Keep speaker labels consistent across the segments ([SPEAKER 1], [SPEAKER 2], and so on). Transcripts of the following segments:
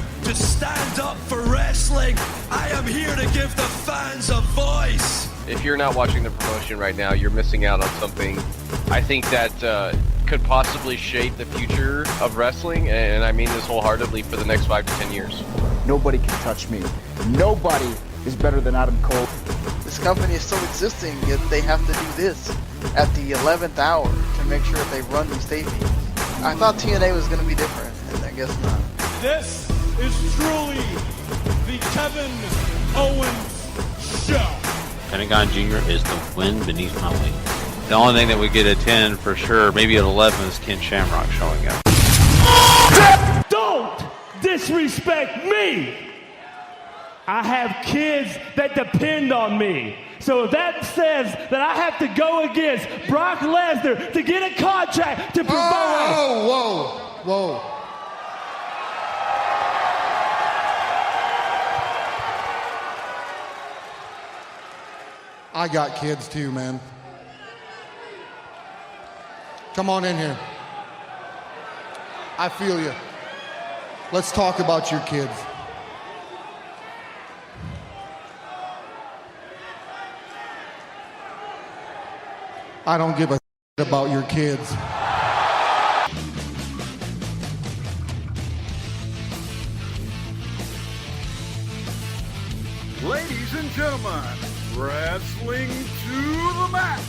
[SPEAKER 1] here to stand up for wrestling. I am here to give the fans a voice.
[SPEAKER 2] If you're not watching the promotion right now, you're missing out on something I think that could possibly shape the future of wrestling, and I mean this wholeheartedly, for the next 5 to 10 years.
[SPEAKER 3] Nobody can touch me. Nobody is better than Adam Cole.
[SPEAKER 4] This company is still existing, yet they have to do this at the 11th hour to make sure that they run these tapings. I thought TNA was going to be different, and I guess not.
[SPEAKER 5] This is truly the Kevin Owens Show.
[SPEAKER 6] Pentagon Jr. is the wind beneath my wing. The only thing that we get at 10 for sure, maybe at 11, is Ken Shamrock showing up.
[SPEAKER 5] Don't disrespect me! I have kids that depend on me. So that says that I have to go against Brock Lesnar to get a contract to provide.
[SPEAKER 7] Whoa. I got kids too, man. Come on in here. I feel you. Let's talk about your kids. I don't give a shit about your kids.
[SPEAKER 8] Ladies and gentlemen, wrestling to the mat.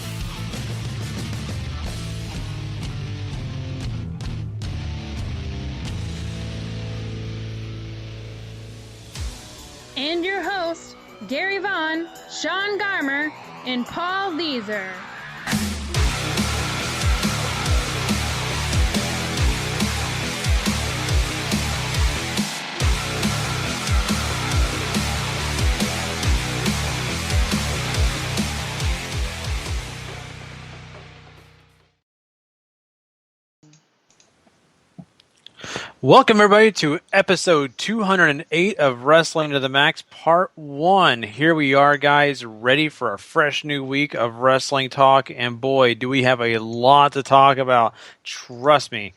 [SPEAKER 9] And your hosts, Gary Vaughn, Sean Garmer, and Paul Vieser.
[SPEAKER 6] Welcome, everybody, to episode 208 of Wrestling to the Max, Part 1. Here we are, guys, ready for a fresh new week of wrestling talk, and boy, do we have a lot to talk about. Trust me.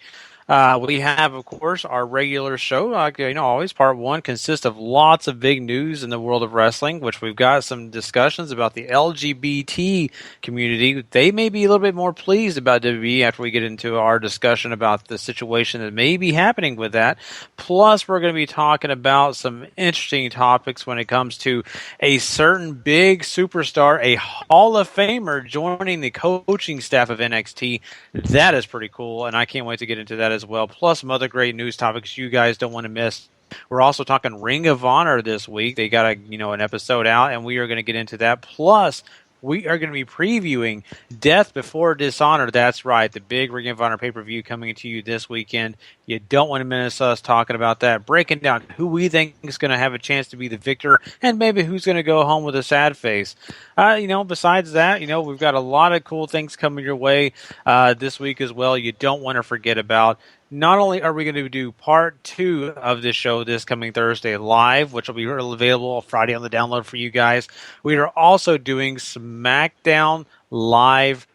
[SPEAKER 6] We have, of course, our regular show. Always Part 1 consists of lots of big news in the world of wrestling, which we've got some discussions about the LGBT community. They may be a little bit more pleased about WWE after we get into our discussion about the situation that may be happening with that. Plus, we're going to be talking about some interesting topics when it comes to a certain big superstar, a Hall of Famer, joining the coaching staff of NXT. That is pretty cool, and I can't wait to get into that as well, plus some other great news topics you guys don't want to miss. We're also talking Ring of Honor this week. They got an episode out, and we are going to get into that. Plus, we are going to be previewing Death Before Dishonor. That's right, the big Ring of Honor pay-per-view coming to you this weekend. You don't want to miss us talking about that, breaking down who we think is going to have a chance to be the victor, and maybe who's going to go home with a sad face. Besides that, we've got a lot of cool things coming your way this week as well. You don't want to forget about. Not only are we going to do part 2 of this show this coming Thursday live, which will be available Friday on the download for you guys, we are also doing SmackDown live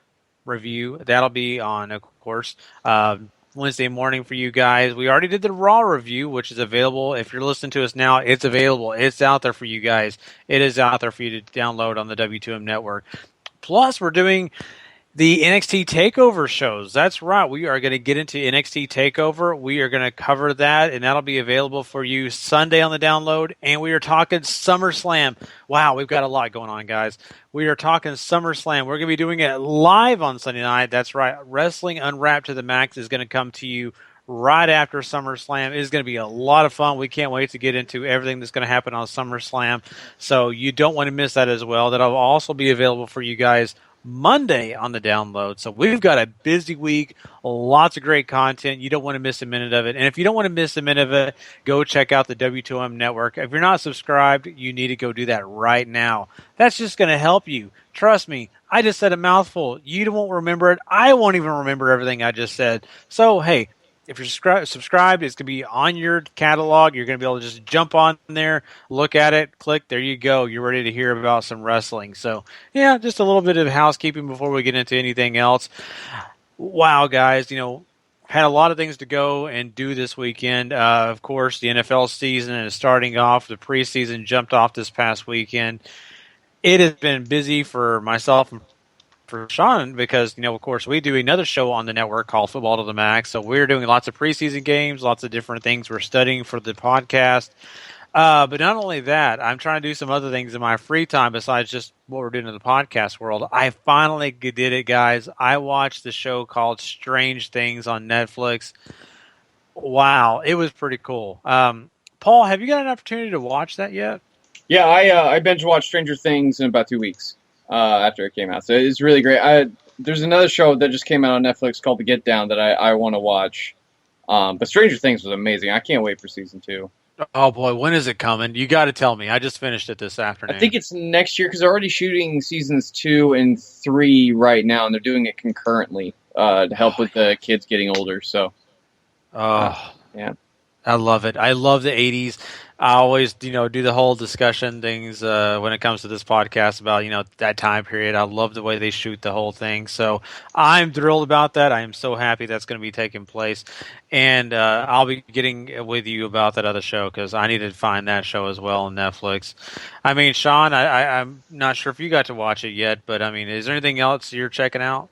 [SPEAKER 6] review. That'll be on, of course, Wednesday morning for you guys. We already did the Raw review, which is available. If you're listening to us now, it's available. It's out there for you guys. It is out there for you to download on the W2M network. Plus, we're doing the NXT TakeOver shows. That's right. We are going to get into NXT TakeOver. We are going to cover that, and that'll be available for you Sunday on the download. And we are talking SummerSlam. Wow, we've got a lot going on, guys. We are talking SummerSlam. We're going to be doing it live on Sunday night. That's right. Wrestling Unwrapped to the Max is going to come to you right after SummerSlam. It is going to be a lot of fun. We can't wait to get into everything that's going to happen on SummerSlam. So you don't want to miss that as well. That'll also be available for you guys Monday on the download. So we've got a busy week, lots of great content. You don't want to miss a minute of it. And if you don't want to miss a minute of it, go check out the W2M network. If you're not subscribed, you need to go do that right now. That's just going to help you. Trust me, I just said a mouthful. You won't remember it. I won't even remember everything I just said. So, hey, if you're subscribed, it's going to be on your catalog. You're going to be able to just jump on there, look at it, click. There you go. You're ready to hear about some wrestling. So, yeah, just a little bit of housekeeping before we get into anything else. Wow, guys, had a lot of things to go and do this weekend. Of course, the NFL season is starting off. The preseason jumped off this past weekend. It has been busy for myself and for Shawn because, of course, we do another show on the network called Football to the Max. So we're doing lots of preseason games, lots of different things we're studying for the podcast. But not only that, I'm trying to do some other things in my free time besides just what we're doing in the podcast world. I finally did it, guys. I watched the show called Strange Things on Netflix. Wow, it was pretty cool. Paul, have you got an opportunity to watch that yet?
[SPEAKER 10] Yeah, I binge watched Stranger Things in about 2 weeks after it came out. So it's really great. There's another show that just came out on Netflix called The Get Down that I want to watch. But Stranger Things was amazing. I can't wait for season 2.
[SPEAKER 6] Oh, boy, when is it coming? You got to tell me. I just finished it this afternoon.
[SPEAKER 10] I think it's next year because they're already shooting seasons 2 and 3 right now, and they're doing it concurrently to help with the kids getting older. So, yeah.
[SPEAKER 6] I love it. I love the 80s. I always, do the whole discussion things when it comes to this podcast about, that time period. I love the way they shoot the whole thing. So I'm thrilled about that. I am so happy that's going to be taking place. And I'll be getting with you about that other show because I need to find that show as well on Netflix. I mean, Shawn, I'm not sure if you got to watch it yet, but, is there anything else you're checking out?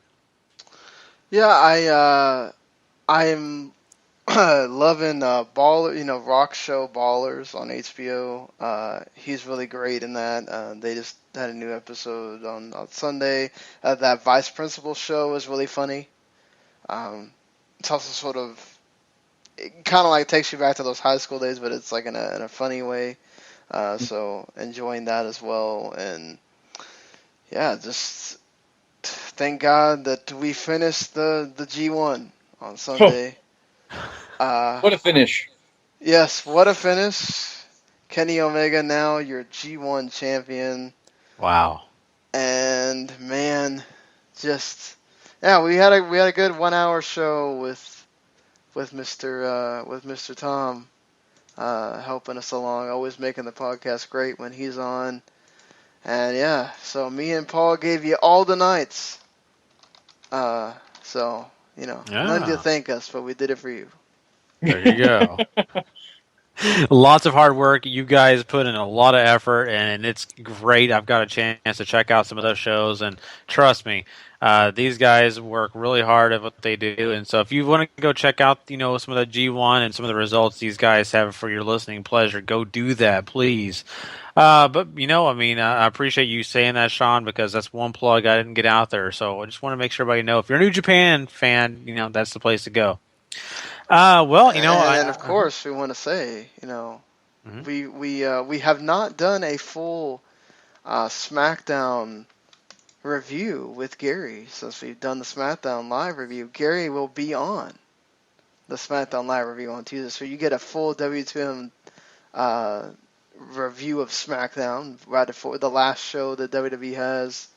[SPEAKER 4] Yeah, I'm loving Baller, Rock show Ballers on HBO. He's really great in that. They just had a new episode on Sunday. That Vice Principal show is really funny. It's also sort of, it kind of like takes you back to those high school days, but it's like in a funny way. So enjoying that as well. And yeah, just thank God that we finished the G1 on Sunday.
[SPEAKER 10] What a finish.
[SPEAKER 4] Yes, what a finish. Kenny Omega now your G1 champion.
[SPEAKER 6] Wow.
[SPEAKER 4] And man, we had a good 1 hour show with Mr. Tom helping us along, always making the podcast great when he's on. And yeah, so me and Paul gave you all the nights. None to thank us, but we did it for you.
[SPEAKER 6] There you go. Lots of hard work. You guys put in a lot of effort, and it's great. I've got a chance to check out some of those shows, and trust me, these guys work really hard at what they do. And so if you want to go check out, some of the G1 and some of the results these guys have for your listening pleasure, go do that, please. But, I appreciate you saying that, Shawn, because that's one plug I didn't get out there. So I just want to make sure everybody know if you're a New Japan fan, that's the place to go.
[SPEAKER 4] And of course, we want to say, we have not done a full SmackDown review with Gary since we've done the SmackDown Live review. Gary will be on the SmackDown Live review on Tuesday, so you get a full W2M review of SmackDown right before the last show that WWE has.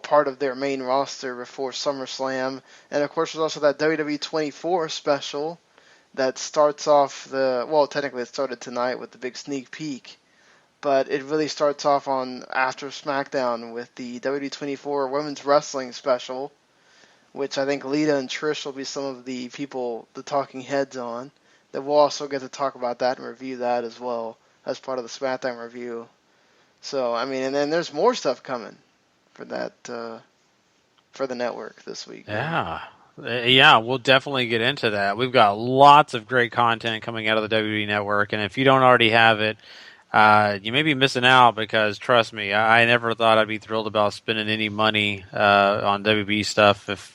[SPEAKER 4] Part of their main roster before SummerSlam. And of course, there's also that WWE 24 special that starts off technically it started tonight with the big sneak peek, but it really starts off on after SmackDown with the WWE 24 Women's Wrestling special, which I think Lita and Trish will be some of the people, the talking heads on, that we'll also get to talk about that and review that as well as part of the SmackDown review. So, and then there's more stuff coming for that, for the network this week.
[SPEAKER 6] Yeah, we'll definitely get into that. We've got lots of great content coming out of the WWE Network, and if you don't already have it, you may be missing out because, trust me, I never thought I'd be thrilled about spending any money on WB stuff if,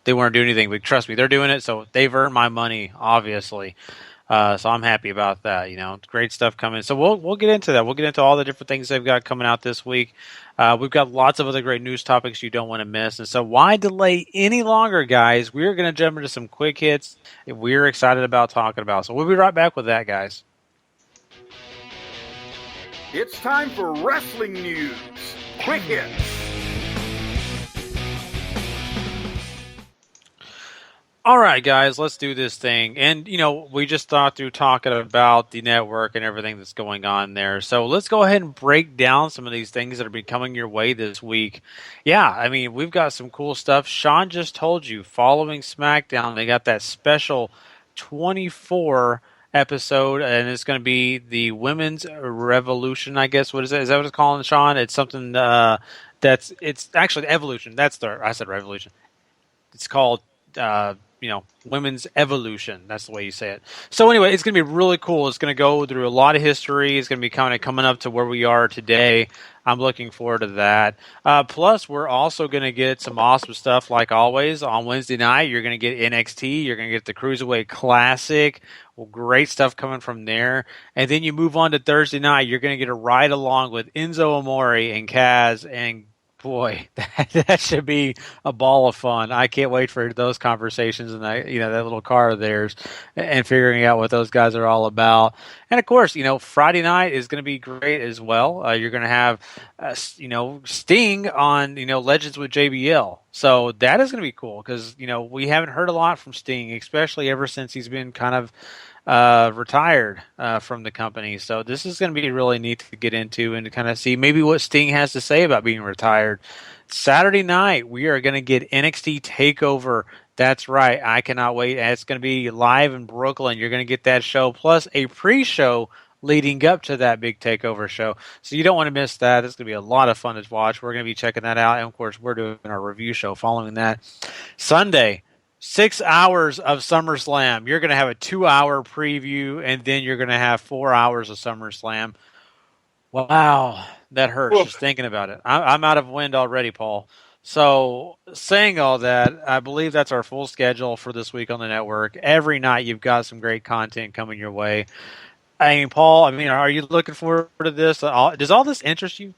[SPEAKER 6] they weren't doing anything. But trust me, they're doing it, so they've earned my money, obviously. So I'm happy about that. Great stuff coming. So we'll get into that. We'll get into all the different things they've got coming out this week. We've got lots of other great news topics you don't want to miss. And so why delay any longer, guys? We're going to jump into some quick hits we're excited about talking about. So we'll be right back with that, guys.
[SPEAKER 8] It's time for wrestling news. Quick hits.
[SPEAKER 6] All right, guys, let's do this thing. And, we just thought through talking about the network and everything that's going on there. So let's go ahead and break down some of these things that are be coming your way this week. Yeah, I mean, we've got some cool stuff. Shawn just told you, following SmackDown, they got that special 24 episode, and it's going to be the Women's Revolution, I guess. What is it? Is that what it's calling, Shawn? It's something it's actually Evolution. I said Revolution. It's called Women's Evolution. That's the way you say it. So anyway, it's going to be really cool. It's going to go through a lot of history. It's going to be kind of coming up to where we are today. I'm looking forward to that. Plus, we're also going to get some awesome stuff, like always. On Wednesday night, you're going to get NXT. You're going to get the Cruiserweight Classic. Well, great stuff coming from there. And then you move on to Thursday night. You're going to get a ride along with Enzo Amore and Kaz, and boy, that should be a ball of fun. I can't wait for those conversations and that little car of theirs and figuring out what those guys are all about. And of course, Friday night is going to be great as well. You're going to have, Sting on, Legends with JBL. So that is going to be cool because, we haven't heard a lot from Sting, especially ever since he's been kind of retired from the company. So this is going to be really neat to get into and to kind of see maybe what Sting has to say about being retired. Saturday night, we are going to get NXT TakeOver. That's right. I cannot wait. It's going to be live in Brooklyn. You're going to get that show plus a pre-show leading up to that big TakeOver show. So you don't want to miss that. It's going to be a lot of fun to watch. We're going to be checking that out. And of course, we're doing our review show following that. Sunday, 6 hours of SummerSlam. You're going to have a 2-hour preview, and then you're going to have 4 hours of SummerSlam. Wow, that hurts just thinking about it. I'm out of wind already, Paul. So saying all that, I believe that's our full schedule for this week on the network. Every night you've got some great content coming your way. I mean, Paul, are you looking forward to this? Does all this interest you?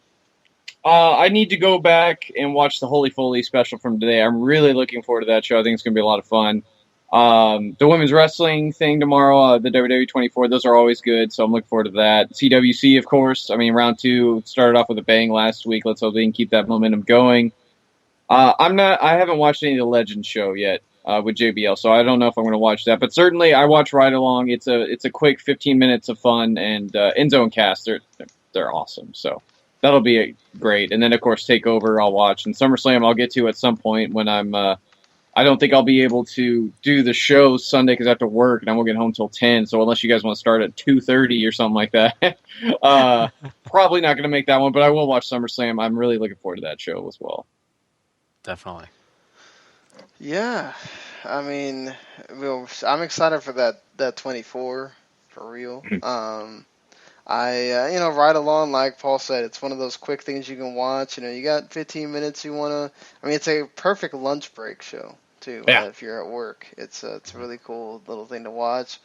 [SPEAKER 10] I need to go back and watch the Holy Foley special from today. I'm really looking forward to that show. I think it's going to be a lot of fun. The women's wrestling thing tomorrow, the WWE 24, those are always good, so I'm looking forward to that. CWC, of course. Round 2 started off with a bang last week. Let's hope they can keep that momentum going. I haven't watched any of the Legends show yet with JBL, so I don't know if I'm going to watch that. But certainly, I watch Ride Along. It's a quick 15 minutes of fun, and Enzo and Cass, they're awesome. So that'll be great. And then, of course, TakeOver I'll watch. And SummerSlam I'll get to at some point when I don't think I'll be able to do the show Sunday because I have to work, and I won't get home till 10. So unless you guys want to start at 2:30 or something like that, probably not going to make that one. But I will watch SummerSlam. I'm really looking forward to that show as well.
[SPEAKER 6] Definitely.
[SPEAKER 4] Yeah, I'm excited for that 24 for real. Ride along, like Paul said, it's one of those quick things you can watch. You got 15 minutes you want to. It's a perfect lunch break show too.
[SPEAKER 10] Yeah.
[SPEAKER 4] If you're at work, it's a really cool little thing to watch.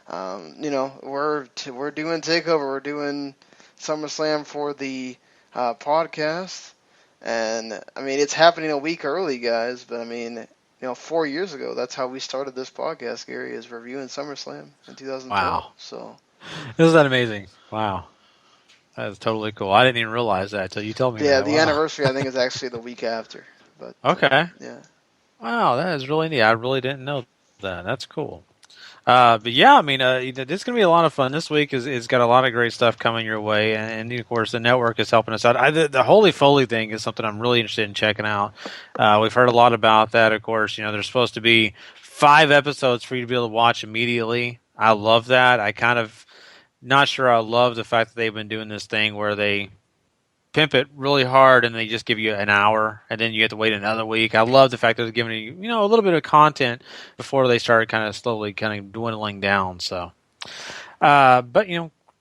[SPEAKER 4] We're doing TakeOver. We're doing SummerSlam for the podcast. And, it's happening a week early, guys. But, 4 years ago, that's how we started this podcast, Gary, is reviewing SummerSlam in 2012.
[SPEAKER 6] Wow.
[SPEAKER 4] So,
[SPEAKER 6] isn't that amazing? Wow. That is totally cool. I didn't even realize that until you told me that.
[SPEAKER 4] Yeah, the anniversary, I think, is actually the week after. But
[SPEAKER 6] okay.
[SPEAKER 4] Yeah.
[SPEAKER 6] Wow, that is really neat. I really didn't know that. That's cool. But yeah, this is going to be a lot of fun. This week is got a lot of great stuff coming your way, and of course the network is helping us out. The Holy Foley thing is something I'm really interested in checking out. We've heard a lot about that. Of course, there's supposed to be 5 episodes for you to be able to watch immediately. I love that. I kind of not sure I love the fact that they've been doing this thing where they pimp it really hard and they just give you an hour and then you have to wait another week. I love the fact that they're giving you, a little bit of content before they start kind of slowly kind of dwindling down. So, but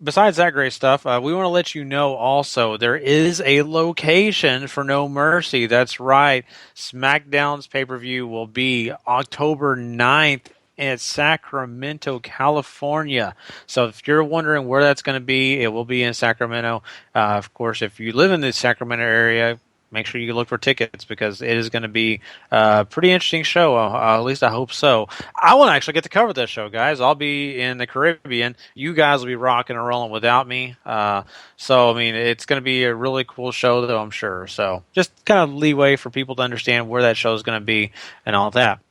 [SPEAKER 6] besides that great stuff, we want to let you know also there is a location for No Mercy. That's right. SmackDown's pay-per-view will be October 9th in Sacramento, California. So if you're wondering where that's going to be, it will be in Sacramento. Of course, if you live in the Sacramento area, make sure you look for tickets because it is going to be a pretty interesting show. At least I hope so. I will actually get to cover this show, guys. I'll be in the Caribbean. You guys will be rocking and rolling without me. So, it's going to be a really cool show, though, I'm sure. So just kind of leeway for people to understand where that show is going to be and all that.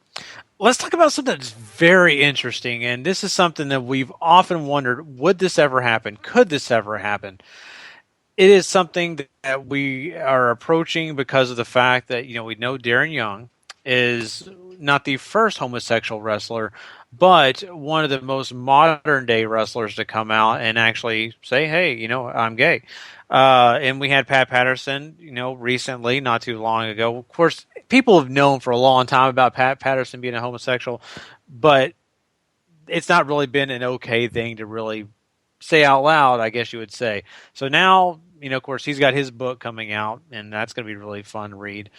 [SPEAKER 6] Let's talk about something that's very interesting, and this is something that we've often wondered, would this ever happen? Could this ever happen? It is something that we are approaching because of the fact that, we know Darren Young is not the first homosexual wrestler, but one of the most modern day wrestlers to come out and actually say, hey, I'm gay. And we had Pat Patterson, recently, not too long ago. Of course, people have known for a long time about Pat Patterson being a homosexual, but it's not really been an okay thing to really say out loud, I guess you would say. So now, of course, he's got his book coming out, and that's going to be really fun to read.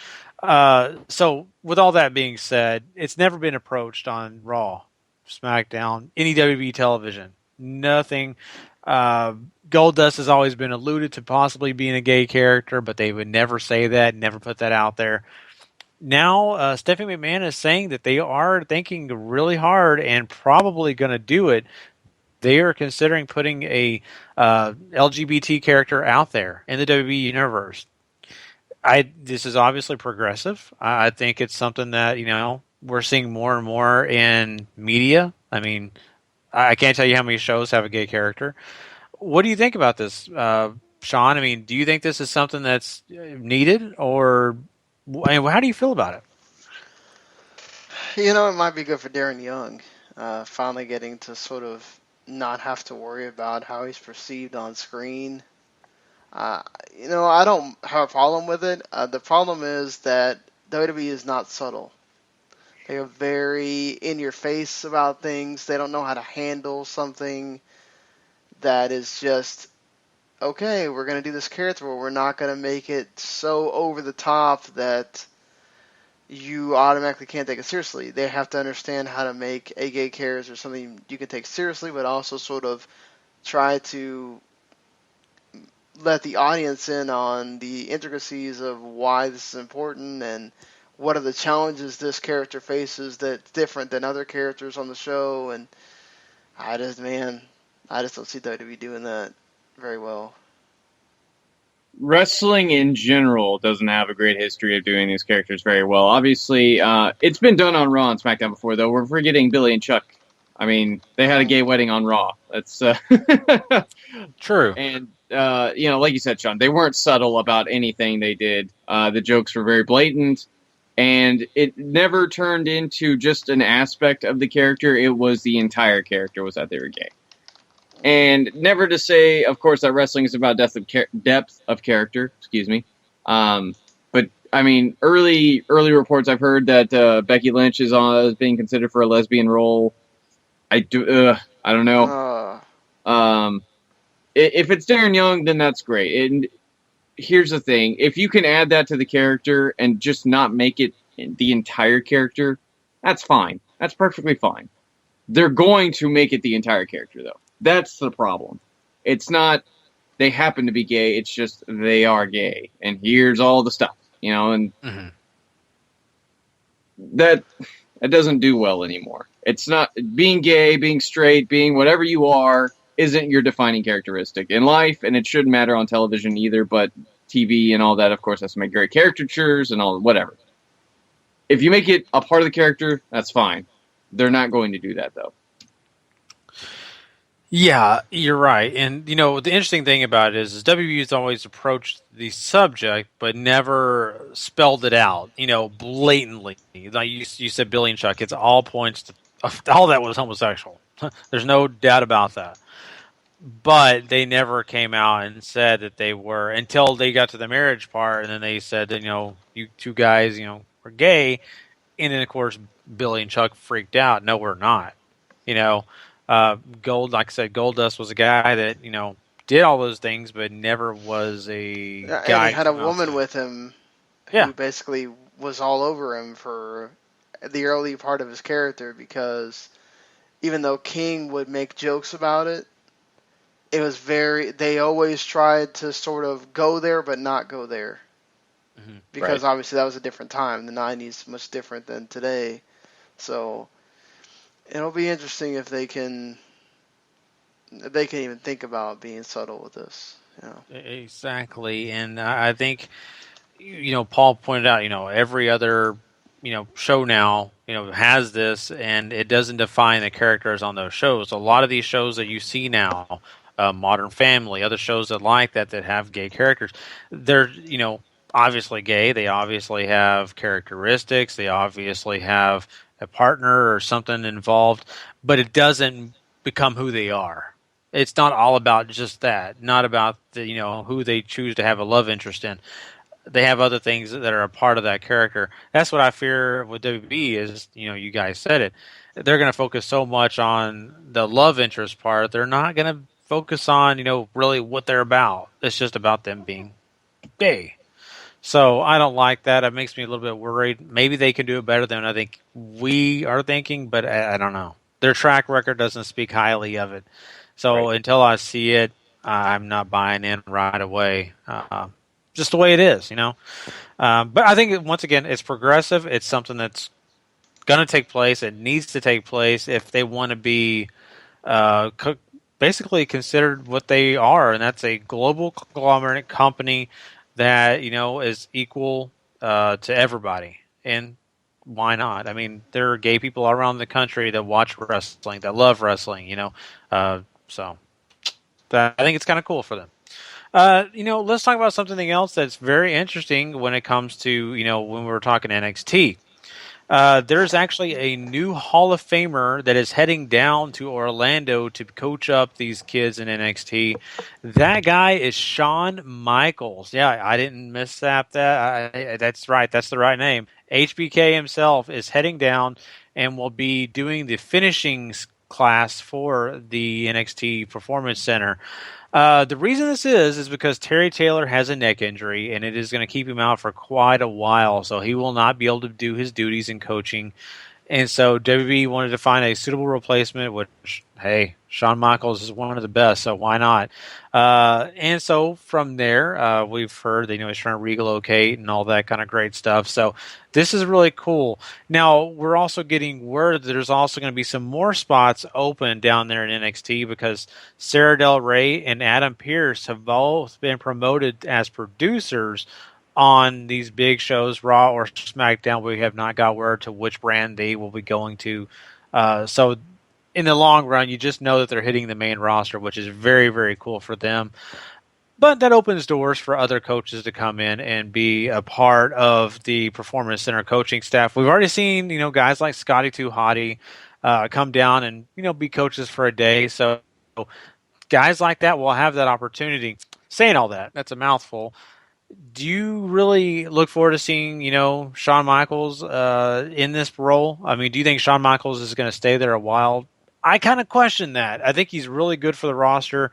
[SPEAKER 6] So with all that being said, it's never been approached on Raw, SmackDown, any WWE television. Nothing. Goldust has always been alluded to possibly being a gay character, but they would never say that, never put that out there. Now, Stephanie McMahon is saying that they are thinking really hard and probably going to do it. They are considering putting a LGBT character out there in the WWE universe. This is obviously progressive. I think it's something that, we're seeing more and more in media. I mean, I can't tell you how many shows have a gay character. What do you think about this, Shawn? I mean, do you think this is something that's needed, or how do you feel about it?
[SPEAKER 4] It might be good for Darren Young, finally getting to sort of not have to worry about how he's perceived on screen. I don't have a problem with it. The problem is that WWE is not subtle. They are very in your face about things. They don't know how to handle something that is just, okay, we're going to do this character, but we're not going to make it so over the top that you automatically can't take it seriously. They have to understand how to make a gay character something you can take seriously, but also sort of try to let the audience in on the intricacies of why this is important and what are the challenges this character faces that's different than other characters on the show. And I just don't see WWE doing that very well.
[SPEAKER 10] Wrestling in general doesn't have a great history of doing these characters very well. Obviously, it's been done on Raw and SmackDown before, though. We're forgetting Billy and Chuck. I mean, they had a gay wedding on Raw. That's
[SPEAKER 6] true.
[SPEAKER 10] And like you said, Shawn, they weren't subtle about anything they did. The jokes were very blatant, and it never turned into just an aspect of the character. It was the entire character was that they were gay. And never to say, of course, that wrestling is about depth of character. Excuse me. But I mean, early reports I've heard that Becky Lynch is being considered for a lesbian role. I don't know. If it's Darren Young, then that's great. And here's the thing: if you can add that to the character and just not make it the entire character, that's fine. That's perfectly fine. They're going to make it the entire character, though. That's the problem. It's not they happen to be gay. It's just they are gay, and here's all the stuff, and that doesn't do well anymore. It's not being gay, being straight, being whatever you are isn't your defining characteristic in life, and it shouldn't matter on television either. But TV and all that, of course, has to make great caricatures and all whatever. If you make it a part of the character, that's fine. They're not going to do that, though.
[SPEAKER 6] Yeah, you're right. And, the interesting thing about it is WWE's always approached the subject, but never spelled it out, blatantly. Like you said, Billy and Chuck, it's all points to, all that was homosexual. There's no doubt about that. But they never came out and said that they were, until they got to the marriage part, and then they said that, you two guys, were gay. And then, of course, Billy and Chuck freaked out. No, we're not. Like I said, Goldust was a guy that, did all those things, but never was a guy.
[SPEAKER 4] And he had a woman with him who basically was all over him for the early part of his character, because even though King would make jokes about it, it was they always tried to sort of go there but not go there. Mm-hmm. Because obviously that was a different time. The 90s, much different than today. So it'll be interesting if they can even think about being subtle with this.
[SPEAKER 6] Exactly. And I think, Paul pointed out, every other show now, has this, and it doesn't define the characters on those shows. A lot of these shows that you see now, Modern Family, other shows that have gay characters, they're, obviously gay. They obviously have characteristics. They obviously have a partner or something involved, but it doesn't become who they are. It's not all about just that, not about who they choose to have a love interest in. They have other things that are a part of that character. That's what I fear with WB is, you guys said it. They're going to focus so much on the love interest part. They're not going to focus on, really what they're about. It's just about them being gay. So I don't like that. It makes me a little bit worried. Maybe they can do it better than I think we are thinking, but I don't know. Their track record doesn't speak highly of it. So until I see it, I'm not buying in right away. Just the way it is, But I think, once again, it's progressive. It's something that's going to take place. It needs to take place if they want to be basically considered what they are, and that's a global conglomerate company that, is equal to everybody. And why not? I mean, there are gay people all around the country that watch wrestling, that love wrestling, so I think it's kind of cool for them. Let's talk about something else that's very interesting when it comes to, when we were talking NXT. There's actually a new Hall of Famer that is heading down to Orlando to coach up these kids in NXT. That guy is Shawn Michaels. Yeah, I didn't missap that. That's right. That's the right name. HBK himself is heading down and will be doing the finishing class for the NXT Performance Center. The reason this is because Terry Taylor has a neck injury, and it is going to keep him out for quite a while, so he will not be able to do his duties in coaching. And so WWE wanted to find a suitable replacement, which, hey, Shawn Michaels is one of the best, so why not? And so from there, we've heard that he's trying to relocate and all that kind of great stuff. So this is really cool. Now, we're also getting word that there's also going to be some more spots open down there in NXT because Sarah Del Rey and Adam Pearce have both been promoted as producers on these big shows, Raw or SmackDown. We have not got word to which brand they will be going to. So in the long run, you just know that they're hitting the main roster, which is very, very cool for them. But that opens doors for other coaches to come in and be a part of the Performance Center coaching staff. We've already seen, guys like Scotty 2 Hotty come down and, be coaches for a day. So guys like that will have that opportunity. Saying all that, that's a mouthful. Do you really look forward to seeing, Shawn Michaels in this role? I mean, do you think Shawn Michaels is going to stay there a while? I kind of question that. I think he's really good for the roster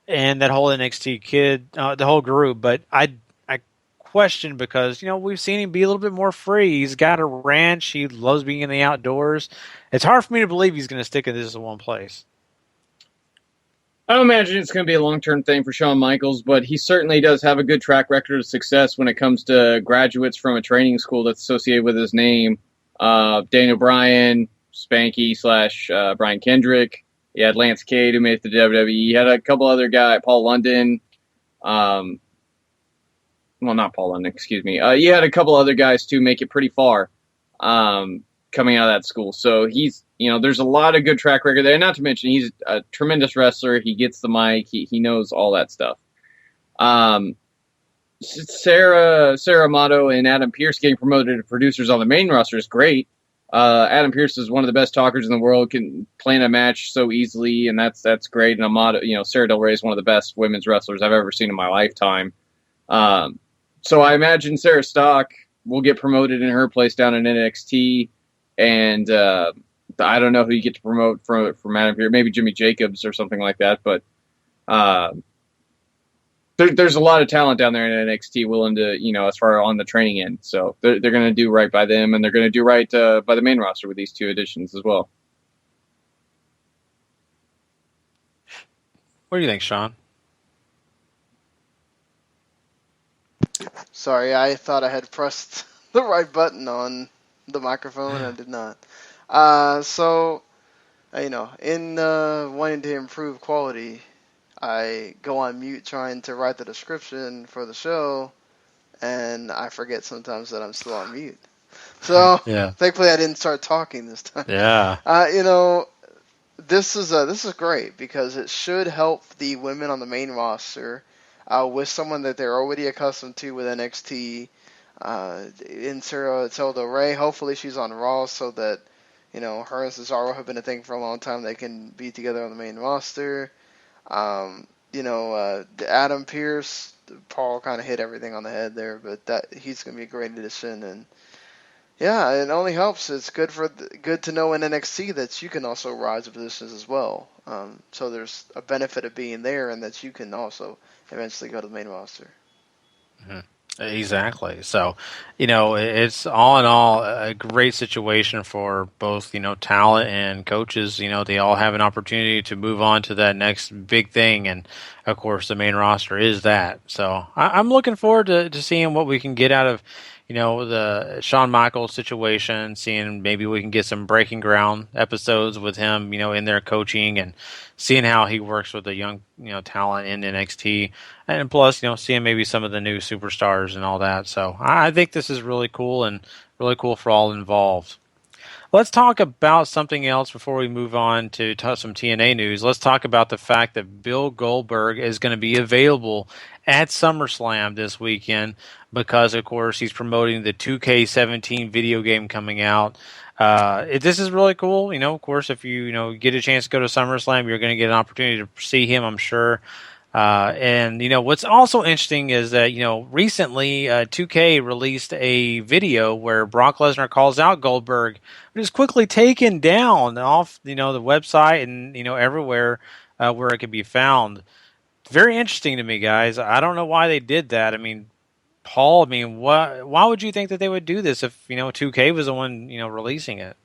[SPEAKER 6] and that whole NXT kid, the whole group. But I question because, we've seen him be a little bit more free. He's got a ranch. He loves being in the outdoors. It's hard for me to believe he's going to stick in this one place.
[SPEAKER 10] I don't imagine it's going to be a long-term thing for Shawn Michaels, but he certainly does have a good track record of success when it comes to graduates from a training school that's associated with his name. Daniel Bryan, Spanky / Brian Kendrick. He had Lance Cade, who made it to WWE. He had a couple other guys, Paul London. Well, not Paul London, excuse me. He had a couple other guys, too, make it pretty far coming out of that school. So he's, there's a lot of good track record there. Not to mention, he's a tremendous wrestler. He gets the mic. He knows all that stuff. Sarah Amato and Adam Pearce getting promoted to producers on the main roster is great. Adam Pearce is one of the best talkers in the world, can plan a match so easily, and that's great. And Amato, Sarah Del Rey is one of the best women's wrestlers I've ever seen in my lifetime. So I imagine Sarah Stock will get promoted in her place down in NXT, and I don't know who you get to promote from Adam Pearce, maybe Jimmy Jacobs or something like that, but there's a lot of talent down there in NXT willing to, as far on the training end. So they're going to do right by them, and they're going to do right by the main roster with these two additions as well.
[SPEAKER 6] What do you think, Sean?
[SPEAKER 4] Sorry, I thought I had pressed the right button on the microphone, and I did not. In wanting to improve quality, I go on mute trying to write the description for the show, and I forget sometimes that I'm still on mute. So
[SPEAKER 6] Yeah.
[SPEAKER 4] thankfully I didn't start talking this time.
[SPEAKER 6] Yeah.
[SPEAKER 4] This is great because it should help the women on the main roster with someone that they're already accustomed to with NXT. In Sarah Del Rey, hopefully she's on Raw so that her and Cesaro have been a thing for a long time. They can be together on the main roster. Adam Pearce, Paul kind of hit everything on the head there, but he's going to be a great addition. And yeah, it only helps. It's good to know in NXT that you can also rise to positions as well. So there's a benefit of being there, and that you can also eventually go to the main roster.
[SPEAKER 6] Mm-hmm. Exactly. So, it's all in all a great situation for both, talent and coaches. They all have an opportunity to move on to that next big thing. And, of course, the main roster is that. So I'm looking forward to seeing what we can get out of, the Shawn Michaels situation, seeing maybe we can get some breaking ground episodes with him, in their coaching and seeing how he works with the young, talent in NXT. And plus, seeing maybe some of the new superstars and all that. So I think this is really cool and really cool for all involved. Let's talk about something else before we move on to some TNA news. Let's talk about the fact that Bill Goldberg is going to be available at SummerSlam this weekend because, of course, he's promoting the 2K17 video game coming out. This is really cool. Of course, if you get a chance to go to SummerSlam, you're going to get an opportunity to see him, I'm sure. And what's also interesting is that recently 2K released a video where Brock Lesnar calls out Goldberg, but is quickly taken down off the website and everywhere where it can be found. Very interesting to me, guys. I don't know why they did that. I mean, Paul, why would you think that they would do this if 2K was the one releasing it?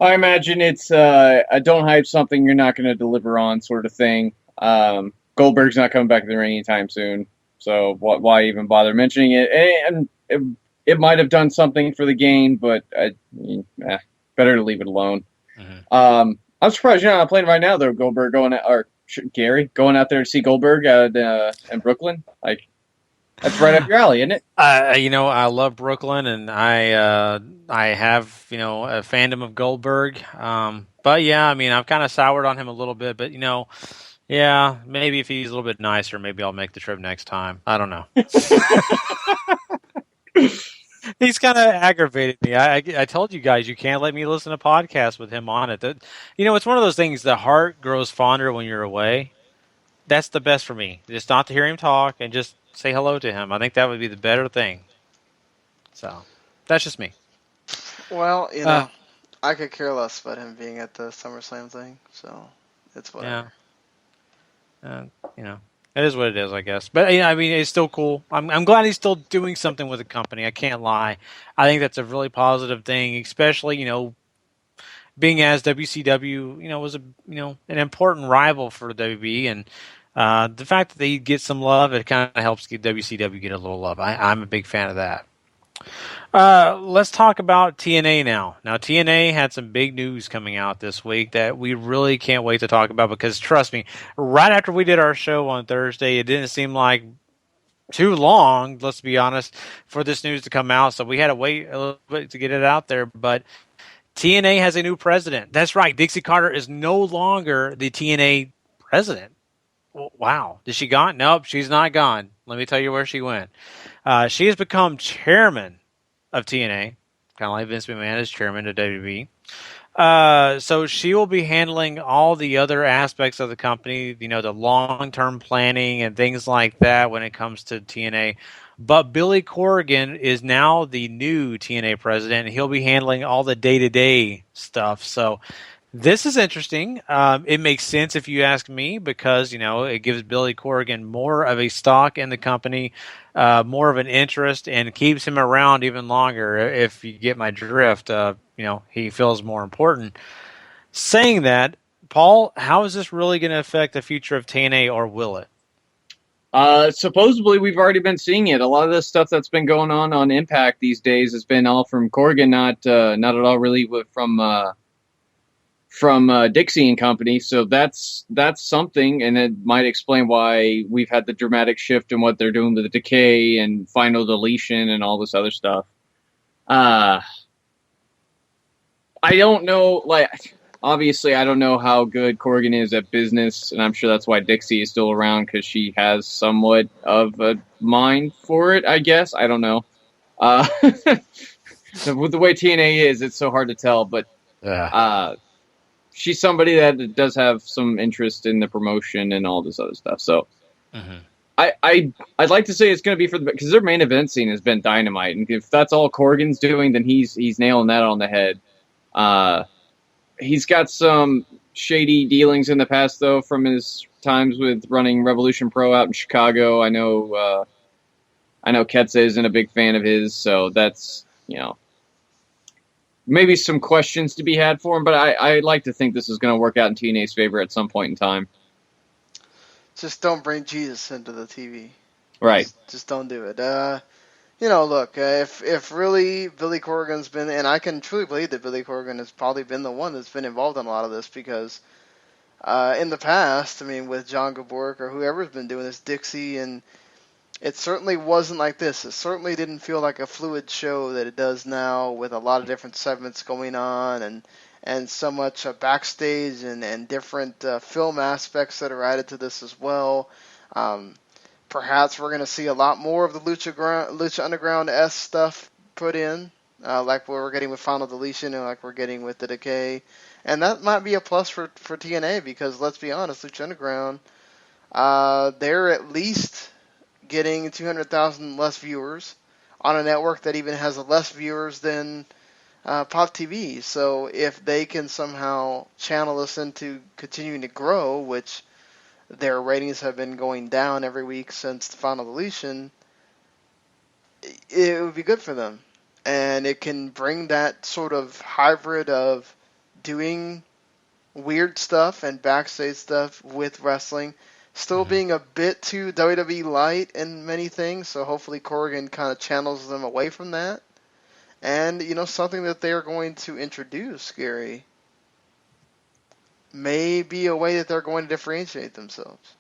[SPEAKER 10] I imagine it's a don't hype something you're not going to deliver on sort of thing. Goldberg's not coming back to the ring anytime soon, so why even bother mentioning it? And it might have done something for the game, but better to leave it alone. Mm-hmm. I'm surprised you're not playing right now, though. Goldberg Gary going out there to see Goldberg in Brooklyn, that's right up your alley, isn't it?
[SPEAKER 6] I love Brooklyn, and I have a fandom of Goldberg. But yeah, I've kind of soured on him a little bit, but yeah, maybe if he's a little bit nicer, maybe I'll make the trip next time. I don't know. He's kind of aggravated me. I told you guys you can't let me listen to podcasts with him on it. It's one of those things. The heart grows fonder when you're away. That's the best for me. Just not to hear him talk and just say hello to him. I think that would be the better thing. So that's just me.
[SPEAKER 4] Well, I could care less about him being at the SummerSlam thing. So it's whatever.
[SPEAKER 6] Yeah. It is what it is, I guess. But it's still cool. I'm glad he's still doing something with the company. I can't lie. I think that's a really positive thing, especially being as WCW was an important rival for WWE, and the fact that they get some love, it kind of helps WCW get a little love. I'm a big fan of that. Let's talk about TNA now. Now, TNA had some big news coming out this week that we really can't wait to talk about because, trust me, right after we did our show on Thursday, it didn't seem like too long, let's be honest, for this news to come out. So we had to wait a little bit to get it out there. But TNA has a new president. That's right. Dixie Carter is no longer the TNA president. Wow. Is she gone? Nope, she's not gone. Let me tell you where she went. She has become chairman of TNA, kind of like Vince McMahon is chairman of WWE. So she will be handling all the other aspects of the company, the long-term planning and things like that when it comes to TNA. But Billy Corgan is now the new TNA president, and he'll be handling all the day-to-day stuff. So this is interesting. It makes sense if you ask me because, it gives Billy Corgan more of a stock in the company, more of an interest, and keeps him around even longer. If you get my drift, he feels more important. Saying that, Paul, how is this really going to affect the future of TNA, or will it?
[SPEAKER 10] Supposedly we've already been seeing it. A lot of the stuff that's been going on Impact these days has been all from Corgan, not at all really from Dixie and company. So that's something, and it might explain why we've had the dramatic shift in what they're doing with the Decay and Final Deletion and all this other stuff. I don't know, like, obviously I don't know how good Corgan is at business, and I'm sure that's why Dixie is still around, because she has somewhat of a mind for it, I guess. I don't know. With the way TNA is, it's so hard to tell, but she's somebody that does have some interest in the promotion and all this other stuff, so... I'd like to say it's going to be because their main event scene has been dynamite, and if that's all Corgan's doing, then he's nailing that on the head. He's got some shady dealings in the past, though, from his times with running Revolution Pro out in Chicago. I know Ketze isn't a big fan of his, so that's, maybe some questions to be had for him, but I like to think this is going to work out in TNA's favor at some point in time.
[SPEAKER 4] Just don't bring Jesus into the TV.
[SPEAKER 10] Right.
[SPEAKER 4] Just don't do it. Look, if really Billy Corgan's been, and I can truly believe that Billy Corgan has probably been the one that's been involved in a lot of this, because in the past, with John Goldberg or whoever's been doing this, Dixie, and it certainly wasn't like this. It certainly didn't feel like a fluid show that it does now, with a lot of different segments going on, and so much backstage and different film aspects that are added to this as well. Perhaps we're going to see a lot more of the Lucha Underground-esque stuff put in, like what we're getting with Final Deletion and like we're getting with The Decay. And that might be a plus for TNA, because let's be honest, Lucha Underground, they're at least getting 200,000 less viewers on a network that even has less viewers than Pop TV. So if they can somehow channel us into continuing to grow, which their ratings have been going down every week since the Final Deletion, it would be good for them. And it can bring that sort of hybrid of doing weird stuff and backstage stuff with wrestling, still being a bit too WWE light in many things, so hopefully Corgan kind of channels them away from that. And, something that they're going to introduce, Gary, may be a way that they're going to differentiate themselves.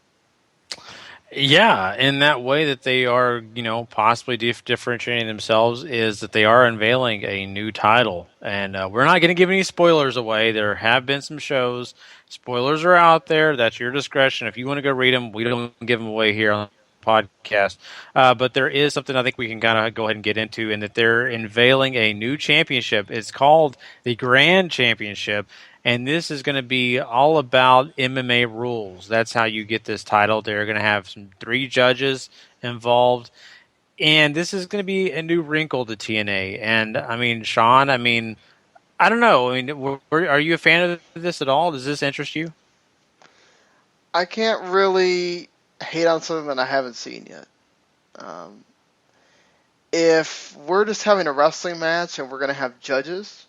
[SPEAKER 6] Yeah, in that way that they are, possibly differentiating themselves is that they are unveiling a new title. And we're not going to give any spoilers away. There have been some shows. Spoilers are out there. That's your discretion. If you want to go read them, we don't give them away here on podcast, but there is something I think we can kind of go ahead and get into, in that they're unveiling a new championship. It's called the Grand Championship, and this is going to be all about MMA rules. That's how you get this title. They're going to have 3 judges involved, and this is going to be a new wrinkle to TNA. And Shawn, I don't know. Are you a fan of this at all? Does this interest you?
[SPEAKER 4] I can't really hate on something that I haven't seen yet. If we're just having a wrestling match and we're going to have judges,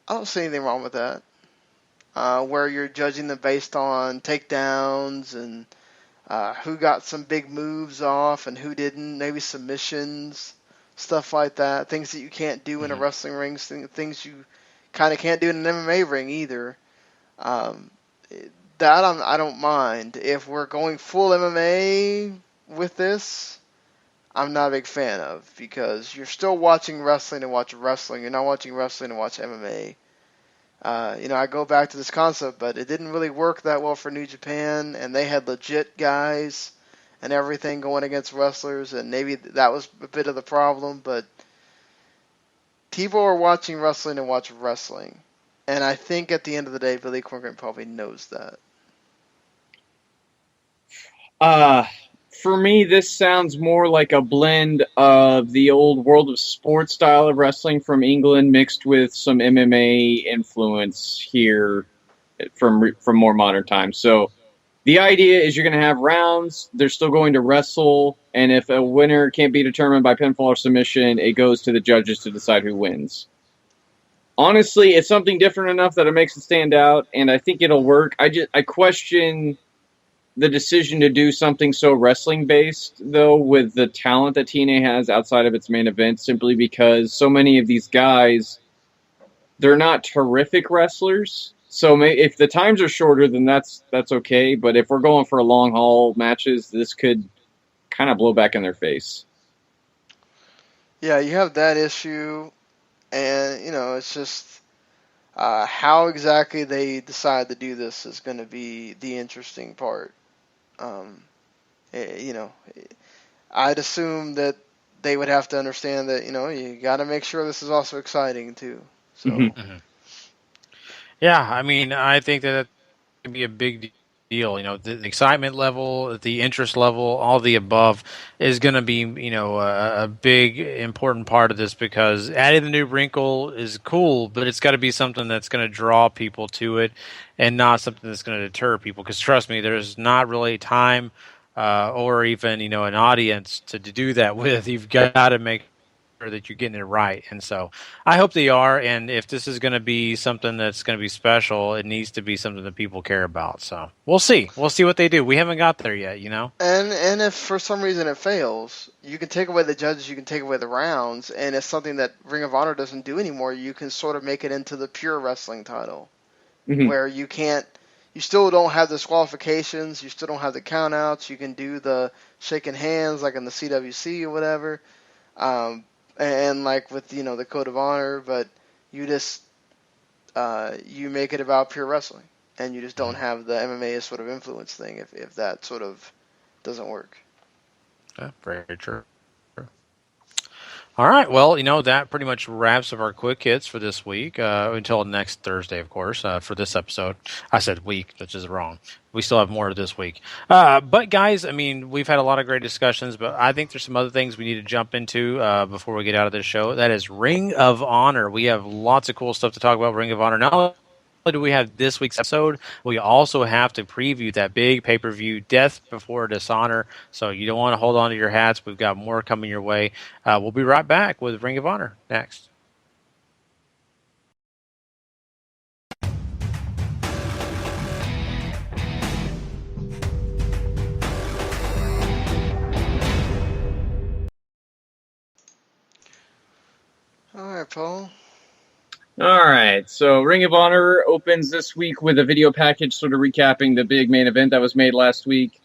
[SPEAKER 4] I don't see anything wrong with that. Where you're judging them based on takedowns and who got some big moves off and who didn't, maybe submissions, stuff like that. Things that you can't do in a wrestling ring, things you kind of can't do in an MMA ring either. That I don't mind. If we're going full MMA with this, I'm not a big fan of, because you're still watching wrestling to watch wrestling. You're not watching wrestling to watch MMA. I go back to this concept, but it didn't really work that well for New Japan, and they had legit guys and everything going against wrestlers, and maybe that was a bit of the problem, but people are watching wrestling to watch wrestling. And I think at the end of the day, Billy Corgan probably knows that.
[SPEAKER 10] For me, this sounds more like a blend of the old World of Sport style of wrestling from England mixed with some MMA influence here from more modern times. So the idea is you're going to have rounds, they're still going to wrestle, and if a winner can't be determined by pinfall or submission, it goes to the judges to decide who wins. Honestly, it's something different enough that it makes it stand out, and I think it'll work. I question the decision to do something so wrestling-based, though, with the talent that TNA has outside of its main event, simply because so many of these guys, they're not terrific wrestlers. So if the times are shorter, then that's okay. But if we're going for long-haul matches, this could kind of blow back in their face.
[SPEAKER 4] Yeah, you have that issue, and it's just how exactly they decide to do this is going to be the interesting part. Um, you know, I'd assume that they would have to understand that you got to make sure this is also exciting too. So.
[SPEAKER 10] Mm-hmm.
[SPEAKER 6] Yeah, I mean, I think that can be a big deal. The excitement level, the interest level, all the above is going to be, a big important part of this, because adding the new wrinkle is cool, but it's got to be something that's going to draw people to it and not something that's going to deter people. Because trust me, there's not really time or even, an audience to do that with. You've got to make that you're getting it right. And so I hope they are. And if this is going to be something that's going to be special, it needs to be something that people care about. So we'll see. We'll see what they do. We haven't got there yet,
[SPEAKER 4] And if for some reason it fails, you can take away the judges, you can take away the rounds, and it's something that Ring of Honor doesn't do anymore. You can sort of make it into the pure wrestling title, where you still don't have disqualifications, you still don't have the countouts, you can do the shaking hands like in the CWC or whatever. And like with the code of honor, but you just you make it about pure wrestling, and you just don't have the MMA sort of influence thing if that sort of doesn't work.
[SPEAKER 6] Yeah, very true. All right, well, that pretty much wraps up our quick hits for this week, until next Thursday, of course, for this episode. I said week, which is wrong. We still have more this week. But, guys, I mean, we've had a lot of great discussions, but I think there's some other things we need to jump into before we get out of this show. That is Ring of Honor. We have lots of cool stuff to talk about Ring of Honor. Not only do we have this week's episode, we also have to preview that big pay-per-view, Death Before Dishonor. So you don't want to hold on to your hats. We've got more coming your way. We'll be right back with Ring of Honor next.
[SPEAKER 4] All right, Paul.
[SPEAKER 10] All right, so Ring of Honor opens this week with a video package sort of recapping the big main event that was made last week.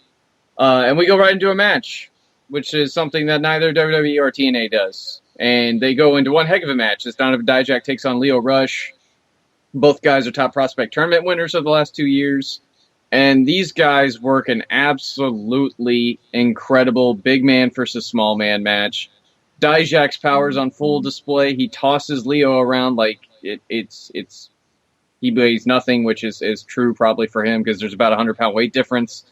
[SPEAKER 10] And we go right into a match, which is something that neither WWE or TNA does. And they go into one heck of a match as Donovan Dijak takes on Lio Rush. Both guys are top prospect tournament winners of the last 2 years. And these guys work an absolutely incredible big man versus small man match. Dijak's powers on full display. He tosses Lio around like he weighs nothing, which is true probably for him because there's about a 100-pound weight difference.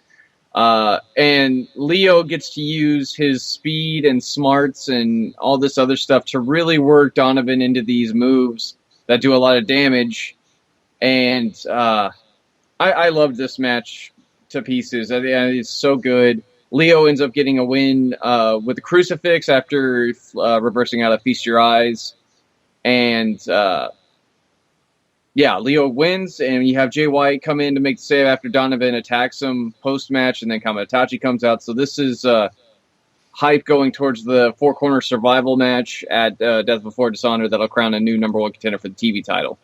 [SPEAKER 10] And Lio gets to use his speed and smarts and all this other stuff to really work Donovan into these moves that do a lot of damage. And I loved this match to pieces. It's so good. Lio ends up getting a win with a crucifix after reversing out of Feast Your Eyes. And Lio wins, and you have Jay White come in to make the save after Donovan attacks him post-match, and then Kamatachi comes out. So this is hype going towards the four-corner survival match at Death Before Dishonor that'll crown a new number one contender for the TV title.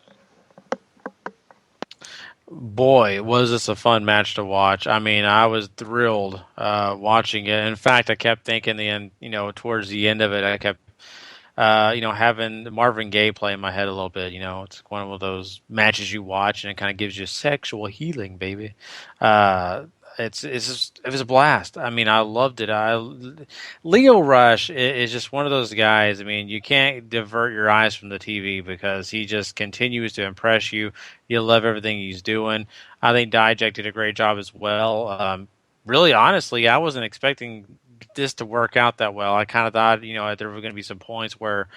[SPEAKER 6] Boy, was this a fun match to watch. I mean, I was thrilled watching it. In fact, I kept thinking towards the end of it, I kept having Marvin Gaye play in my head a little bit. It's one of those matches you watch and it kind of gives you sexual healing, baby. It was a blast. I mean, I loved it. Lio Rush is just one of those guys. I mean, you can't divert your eyes from the TV because he just continues to impress you. You love everything he's doing. I think Dijak did a great job as well. Really, honestly, I wasn't expecting this to work out that well. I kind of thought, there were going to be some points where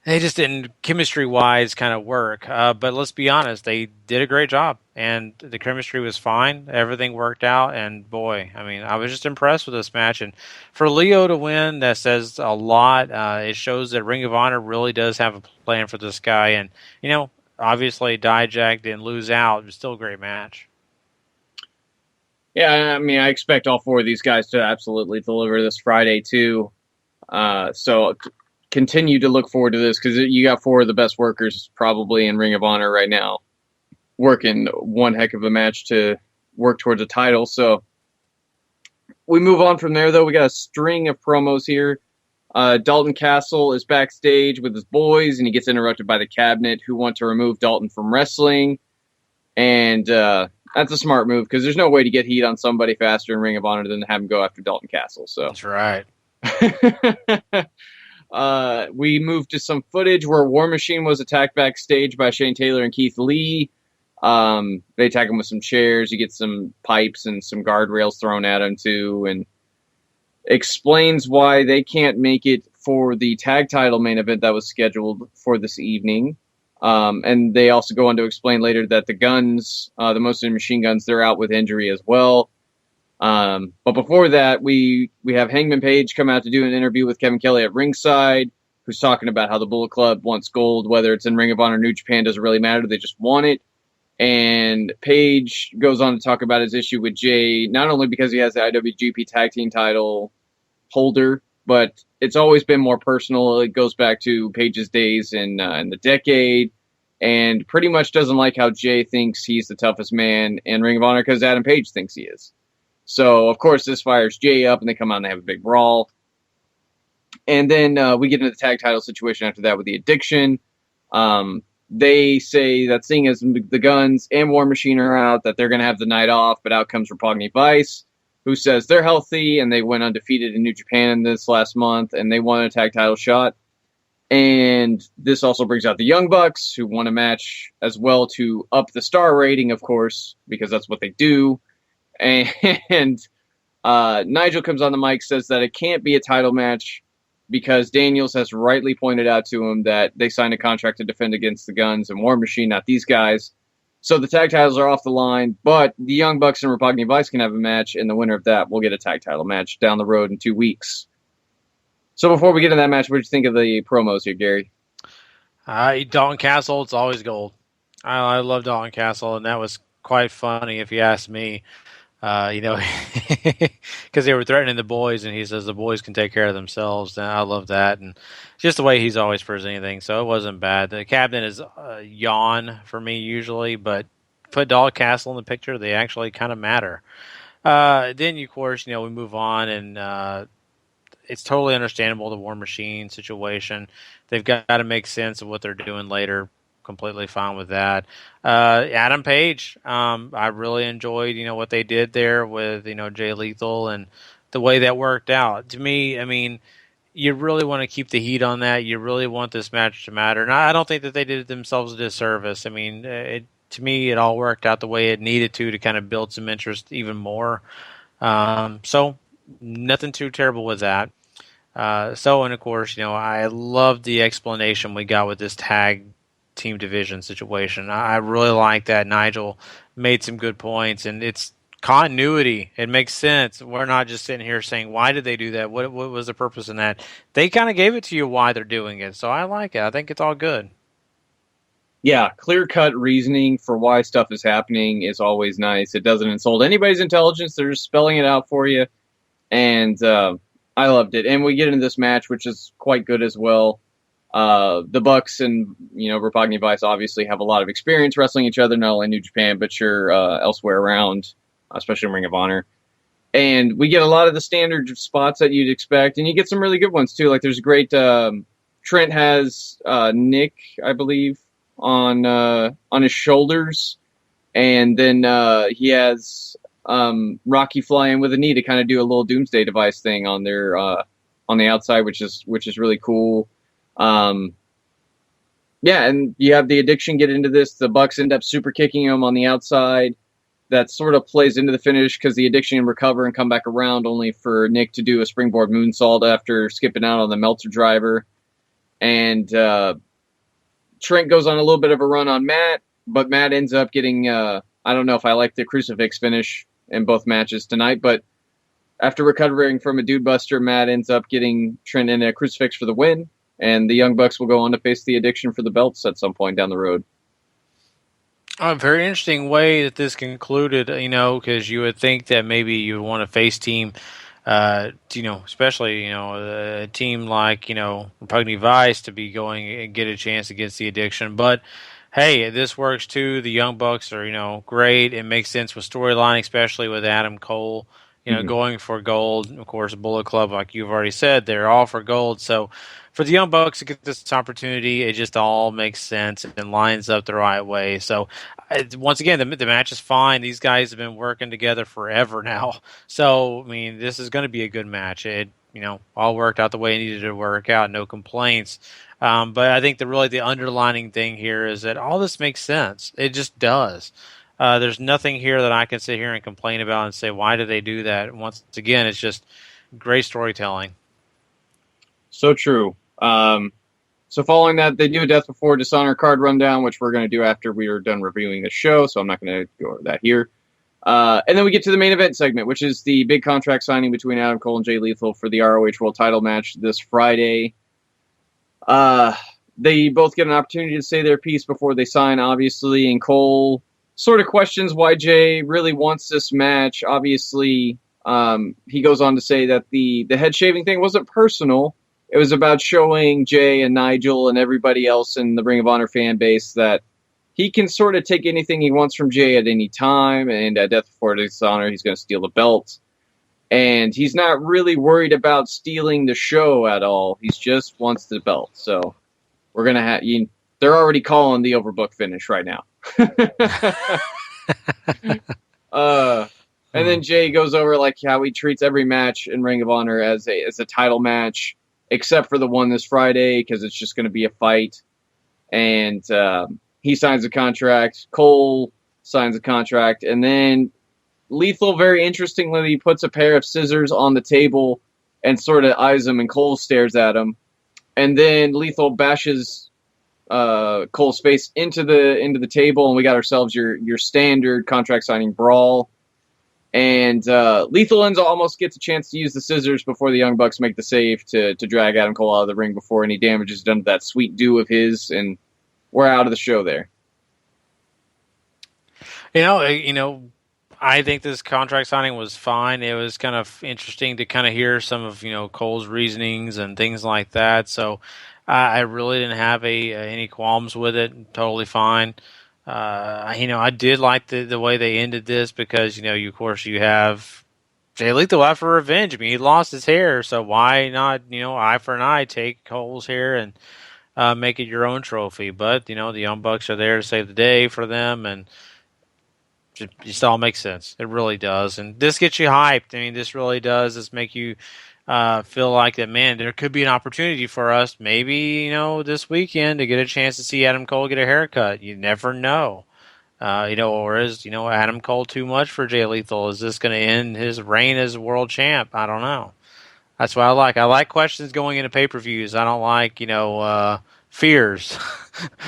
[SPEAKER 6] they just didn't, chemistry-wise, kind of work. But let's be honest, they did a great job, and the chemistry was fine. Everything worked out, and boy, I mean, I was just impressed with this match. And for Lio to win, that says a lot. It shows that Ring of Honor really does have a plan for this guy. And, obviously, Dijak didn't lose out. It was still a great match.
[SPEAKER 10] Yeah, I mean, I expect all four of these guys to absolutely deliver this Friday, too. So continue to look forward to this because you got four of the best workers probably in Ring of Honor right now working one heck of a match to work towards a title. So we move on from there, though. We got a string of promos here. Dalton Castle is backstage with his boys, and he gets interrupted by the Cabinet, who want to remove Dalton from wrestling. And that's a smart move, because there's no way to get heat on somebody faster in Ring of Honor than to have him go after Dalton Castle. So
[SPEAKER 6] That's right.
[SPEAKER 10] We moved to some footage where War Machine was attacked backstage by Shane Taylor and Keith Lee. They attack him with some chairs. You get some pipes and some guardrails thrown at him too, and explains why they can't make it for the tag title main event that was scheduled for this evening. And they also go on to explain later that the Guns, the Motor Machine Guns, they're out with injury as well. But before that, we have Hangman Page come out to do an interview with Kevin Kelly at ringside, who's talking about how the Bullet Club wants gold, whether it's in Ring of Honor or New Japan, doesn't really matter. They just want it. And Page goes on to talk about his issue with Jay, not only because he has the IWGP Tag Team title holder, but it's always been more personal. It goes back to Page's days in the Decade, and pretty much doesn't like how Jay thinks he's the toughest man in Ring of Honor because Adam Page thinks he is. So, of course, this fires Jay up, and they come out and they have a big brawl. And then we get into the tag title situation after that with the Addiction. They say that seeing as the Guns and War Machine are out, that they're going to have the night off, but out comes Roppongi Vice, who says they're healthy, and they went undefeated in New Japan this last month, and they won a tag title shot. And this also brings out the Young Bucks, who won a match as well to up the star rating, of course, because that's what they do. And Nigel comes on the mic, says that it can't be a title match because Daniels has rightly pointed out to him that they signed a contract to defend against the Guns and War Machine, not these guys. So the tag titles are off the line, but the Young Bucks and Roppongi Vice can have a match, and the winner of that will get a tag title match down the road in 2 weeks. So before we get into that match, what did you think of the promos here, Gary?
[SPEAKER 6] Dalton Castle, it's always gold. I love Dalton Castle, and that was quite funny if you ask me. Because they were threatening the boys, and he says the boys can take care of themselves. And I love that, and just the way he's always presenting things. So it wasn't bad. The Cabinet is a yawn for me usually, but put Dalton Castle in the picture, they actually kind of matter. Then, of course, we move on, and it's totally understandable, the War Machine situation. They've got to make sense of what they're doing later. Completely fine with that. Adam Page, I really enjoyed, what they did there with, Jay Lethal and the way that worked out. To me, I mean, you really want to keep the heat on that. You really want this match to matter. And I don't think that they did themselves a disservice. I mean, to me, it all worked out the way it needed to kind of build some interest even more. So nothing too terrible with that. And of course, I love the explanation we got with this tag team division situation. I really like that. Nigel made some good points, and it's continuity. It makes sense. We're not just sitting here saying, why did they do that? What was the purpose in that? They kind of gave it to you why they're doing it. So I like it. I think it's all good.
[SPEAKER 10] Yeah, clear-cut reasoning for why stuff is happening is always nice. It doesn't insult anybody's intelligence. They're just spelling it out for you. And I loved it. And we get into this match, which is quite good as well. The Bucks and, Roppongi Vice obviously have a lot of experience wrestling each other, not only in New Japan, but elsewhere around, especially in Ring of Honor. And we get a lot of the standard spots that you'd expect, and you get some really good ones too. Like there's a great, Trent has, Nick, I believe, on his shoulders. And then, he has, Rocky fly in with a knee to kind of do a little Doomsday Device thing on their, on the outside, which is really cool. And you have the Addiction get into this. The Bucks end up super kicking him on the outside. That sort of plays into the finish because the Addiction recover and come back around, only for Nick to do a springboard moonsault after skipping out on the Meltzer driver. And Trent goes on a little bit of a run on Matt, but Matt ends up getting, I don't know if I like the crucifix finish in both matches tonight, but after recovering from a dude buster, Matt ends up getting Trent in a crucifix for the win. And the Young Bucks will go on to face the Addiction for the belts at some point down the road.
[SPEAKER 6] A very interesting way that this concluded, because you would think that maybe you would want to face team, especially, a team like, Roppongi Vice to be going and get a chance against the Addiction. But, hey, this works too. The Young Bucks are, great. It makes sense with storyline, especially with Adam Cole, going for gold. Of course, Bullet Club, like you've already said, they're all for gold. So for the Young Bucks to get this opportunity, it just all makes sense and lines up the right way. So once again, the match is fine. These guys have been working together forever now. So, I mean, this is going to be a good match. It, all worked out the way it needed to work out. No complaints. But I think the underlining thing here is that all this makes sense. It just does. There's nothing here that I can sit here and complain about and say, why did they do that? Once again, it's just great storytelling.
[SPEAKER 10] So true. So following that, they do a Death Before Dishonor card rundown, which we're going to do after we are done reviewing the show, so I'm not going to go over that here. And then we get to the main event segment, which is the big contract signing between Adam Cole and Jay Lethal for the ROH World title match this Friday. They both get an opportunity to say their piece before they sign, obviously, and Cole sort of questions why Jay really wants this match. Obviously, he goes on to say that the head shaving thing wasn't personal. It was about showing Jay and Nigel and everybody else in the Ring of Honor fan base that he can sort of take anything he wants from Jay at any time, and at Death Before Dishonor, he's going to steal the belt. And he's not really worried about stealing the show at all. He just wants the belt. So we're going to have... They're already calling the overbook finish right now. And then Jay goes over like how he treats every match in Ring of Honor as a title match, except for the one this Friday, because it's just going to be a fight. And he signs a contract. Cole signs a contract. And then Lethal, very interestingly, puts a pair of scissors on the table and sort of eyes him, and Cole stares at him. And then Lethal bashes Cole's face into the table, and we got ourselves your standard contract signing brawl. And Lethal almost gets a chance to use the scissors before the Young Bucks make the save to drag Adam Cole out of the ring before any damage is done to that sweet do of his, and we're out of the show there.
[SPEAKER 6] I think this contract signing was fine. It was kind of interesting to kind of hear some of Cole's reasonings and things like that. So I really didn't have any qualms with it. Totally fine. I did like the way they ended this because of course you have Jay Lethal out for revenge. I mean, he lost his hair, so why not eye for an eye, take Cole's hair and make it your own trophy. But the Young Bucks are there to save the day for them, and it just all makes sense. It really does, and this gets you hyped. I mean, this really does. This make you feel like that, man, there could be an opportunity for us maybe, this weekend to get a chance to see Adam Cole get a haircut. You never know. Or is, Adam Cole too much for Jay Lethal? Is this going to end his reign as world champ? I don't know. That's what I like. I like questions going into pay-per-views. I don't like, fears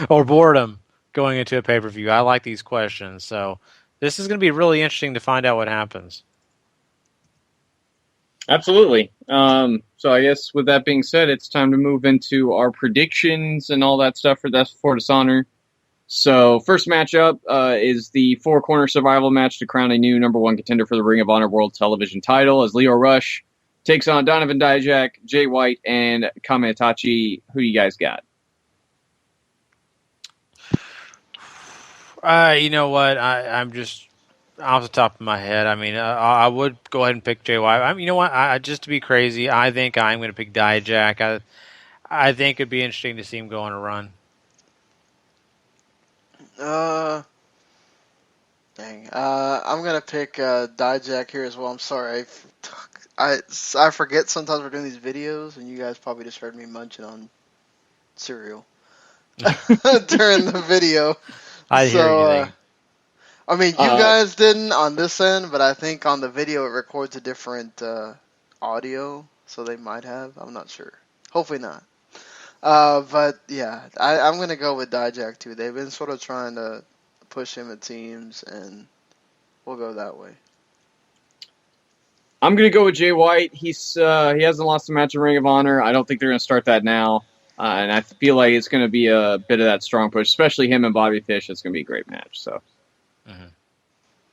[SPEAKER 6] or boredom going into a pay-per-view. I like these questions. So this is going to be really interesting to find out what happens.
[SPEAKER 10] Absolutely. So I guess with that being said, it's time to move into our predictions and all that stuff for Death Before Dishonor. So first matchup is the four-corner survival match to crown a new number one contender for the Ring of Honor World Television title as Lio Rush takes on Donovan Dijak, Jay White, and Kame Itachi. Who do you guys got?
[SPEAKER 6] You know what? I'm just off the top of my head. I mean, I would go ahead and pick Jay White. You know what? Just to be crazy, I think I'm going to pick Dijak. I think it'd be interesting to see him go on a run.
[SPEAKER 4] I'm gonna pick Dijak here as well. I'm sorry, I forget sometimes we're doing these videos, and you guys probably just heard me munching on cereal during the video.
[SPEAKER 6] I hear anything.
[SPEAKER 4] I mean, you guys didn't on this end, but I think on the video it records a different audio, so they might have. I'm not sure. Hopefully not. But yeah, I'm gonna go with Dijak too. They've been sort of trying to push him at teams, and we'll go that way.
[SPEAKER 10] I'm gonna go with Jay White. He hasn't lost a match in Ring of Honor. I don't think they're gonna start that now, and I feel like it's gonna be a bit of that strong push, especially him and Bobby Fish. It's gonna be a great match. So. Mm-hmm.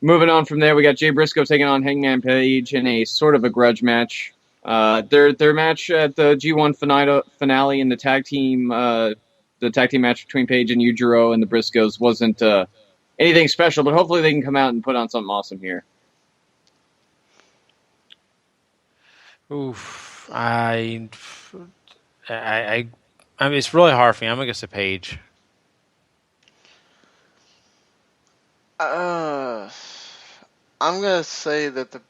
[SPEAKER 10] Moving on from there, we got Jay Briscoe taking on Hangman Page in a sort of a grudge match. Their match at the G1 finale in the tag team match between Page and Yujiro and the Briscoes wasn't anything special, but hopefully they can come out and put on something awesome here.
[SPEAKER 6] Oof. I mean, it's really hard for me. I'm going to say Paige.
[SPEAKER 4] I'm gonna say that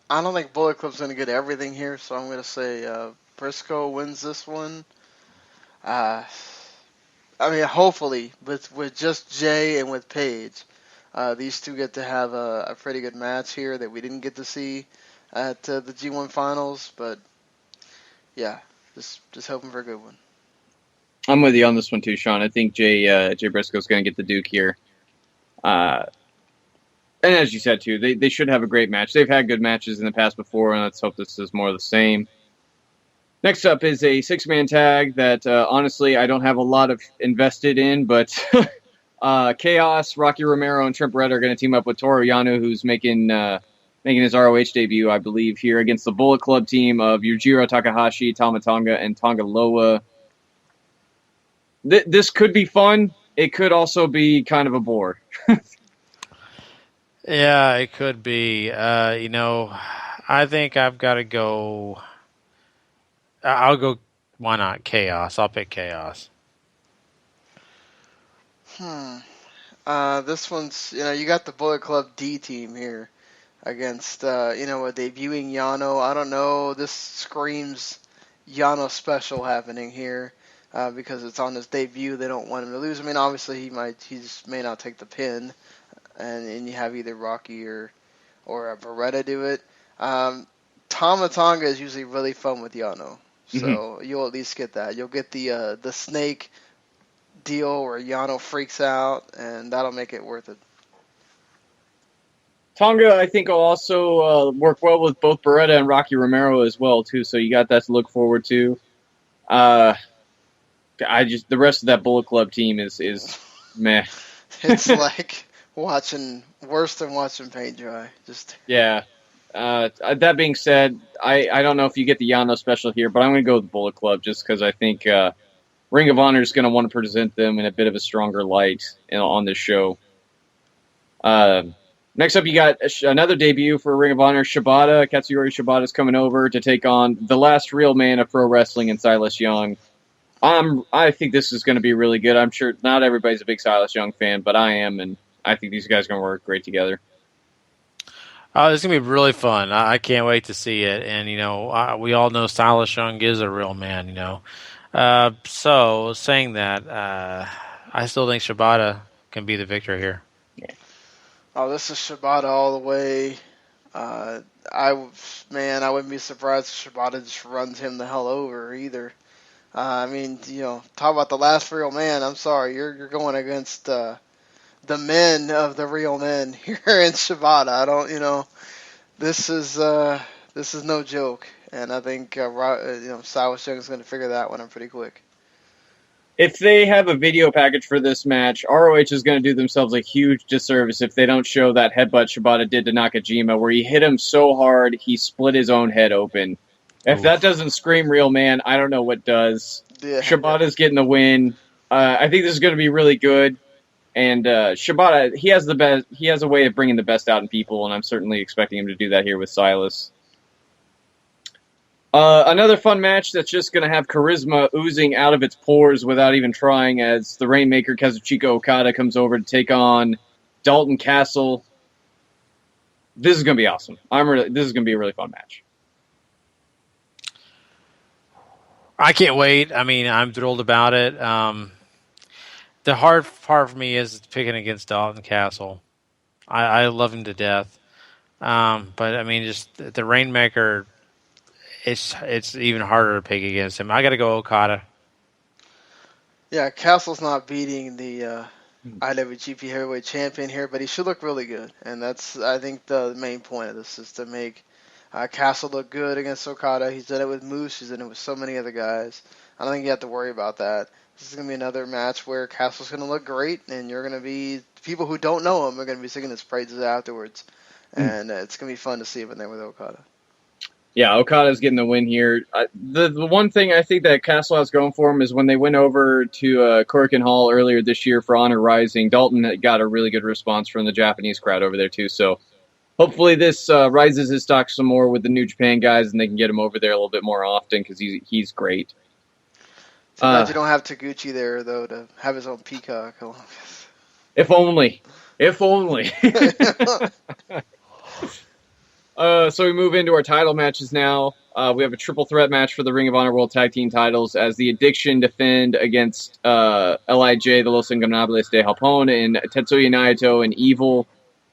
[SPEAKER 4] I don't think Bullet Club's gonna get everything here, so I'm gonna say Briscoe wins this one. I mean, hopefully, with just Jay and with Paige, these two get to have a pretty good match here that we didn't get to see at the G1 Finals. But yeah, just hoping for a good one.
[SPEAKER 10] I'm with you on this one too, Sean. I think Jay Briscoe's going to get the Duke here. And as you said too, they should have a great match. They've had good matches in the past before, and let's hope this is more of the same. Next up is a 6-man tag that honestly I don't have a lot of invested in, but Chaos, Rocky Romero, and Trent Beretta are going to team up with Toru Yano, who's making his ROH debut, I believe, here against the Bullet Club team of Yujiro Takahashi, Tama Tonga, and Tonga Loa. This could be fun. It could also be kind of a bore.
[SPEAKER 6] Yeah, it could be. I think I've got to go. I'll go. Why not Chaos? I'll pick Chaos.
[SPEAKER 4] This one's, you got the Bullet Club D team here against, a debuting Yano. I don't know. This screams Yano special happening here because it's on his debut. They don't want him to lose. I mean, obviously he just may not take the pin, and you have either Rocky or a Beretta do it. Tama Tonga is usually really fun with Yano, so you'll at least get that. You'll get the snake deal where Yano freaks out, and that'll make it worth it.
[SPEAKER 10] Tonga, I think, will also work well with both Beretta and Rocky Romero as well, too, so you got that to look forward to. The rest of that Bullet Club team is meh.
[SPEAKER 4] It's like worse than watching paint dry.
[SPEAKER 10] Yeah. That being said, I don't know if you get the Yano special here, but I'm going to go with Bullet Club just because I think Ring of Honor is going to want to present them in a bit of a stronger light on this show. Next up, you got another debut for Ring of Honor. Katsuyori Shibata is coming over to take on the last real man of pro wrestling in Silas Young. I think this is going to be really good. I'm sure not everybody's a big Silas Young fan, but I am, and I think these guys are going to work great together.
[SPEAKER 6] It's going to be really fun. I can't wait to see it. And, we all know Silas Young is a real man, So, saying that, I still think Shibata can be the victor here.
[SPEAKER 4] Yeah. Oh, this is Shibata all the way. I wouldn't be surprised if Shibata just runs him the hell over either. Talk about the last real man. I'm sorry, you're going against the men of the real men here in Shibata. I don't, this is no joke, and I think Silas Young is going to figure that one out pretty quick.
[SPEAKER 10] If they have a video package for this match, ROH is going to do themselves a huge disservice if they don't show that headbutt Shibata did to Nakajima, where he hit him so hard he split his own head open. If that doesn't scream real man, I don't know what does. Yeah. Shibata's getting the win. I think this is going to be really good. And Shibata, he has a way of bringing the best out in people, and I'm certainly expecting him to do that here with Silas. Another fun match that's just going to have charisma oozing out of its pores without even trying, as the Rainmaker Kazuchika Okada comes over to take on Dalton Castle. This is going to be awesome. This is going to be a really fun match.
[SPEAKER 6] I can't wait. I mean, I'm thrilled about it. The hard part for me is picking against Dalton Castle. I love him to death. But I mean, just the Rainmaker, it's even harder to pick against him. I got to go Okada.
[SPEAKER 4] Yeah, Castle's not beating the IWGP Heavyweight Champion here, but he should look really good. And that's, I think, the main point of this is to make Castle look good against Okada. He's done it with Moose. He's done it with so many other guys. I don't think you have to worry about that. This is going to be another match where Castle's going to look great, and you're going to be, people who don't know him are going to be singing his praises afterwards. And it's going to be fun to see him in there with Okada.
[SPEAKER 10] Yeah, Okada's getting the win here. The one thing I think that Castle has going for him is when they went over to Korakuen Hall earlier this year for Honor Rising, Dalton got a really good response from the Japanese crowd over there too. So hopefully this rises his stock some more with the New Japan guys, and they can get him over there a little bit more often because he's great.
[SPEAKER 4] Too bad you don't have Taguchi there though to have his own Peacock.
[SPEAKER 10] If only. If only. So we move into our title matches now. We have a triple threat match for the Ring of Honor World Tag Team titles as the Addiction defend against LIJ, the Los Ingobernables de Japón, and Tetsuya Naito and Evil,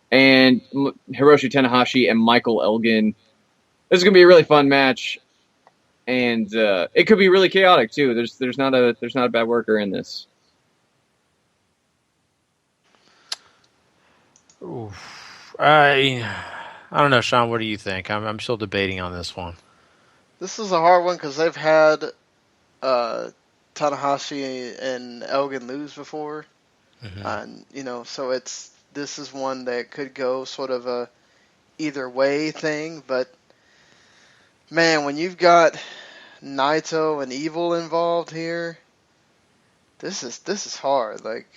[SPEAKER 10] and Hiroshi Tanahashi and Michael Elgin. This is going to be a really fun match, and it could be really chaotic too. There's not a bad worker in this.
[SPEAKER 6] Oof. I don't know, Sean. What do you think? I'm still debating on this one.
[SPEAKER 4] This is a hard one because they've had Tanahashi and Elgin lose before, and so this is one that could go sort of a either way thing. But man, when you've got Naito and Evil involved here, this is hard. Like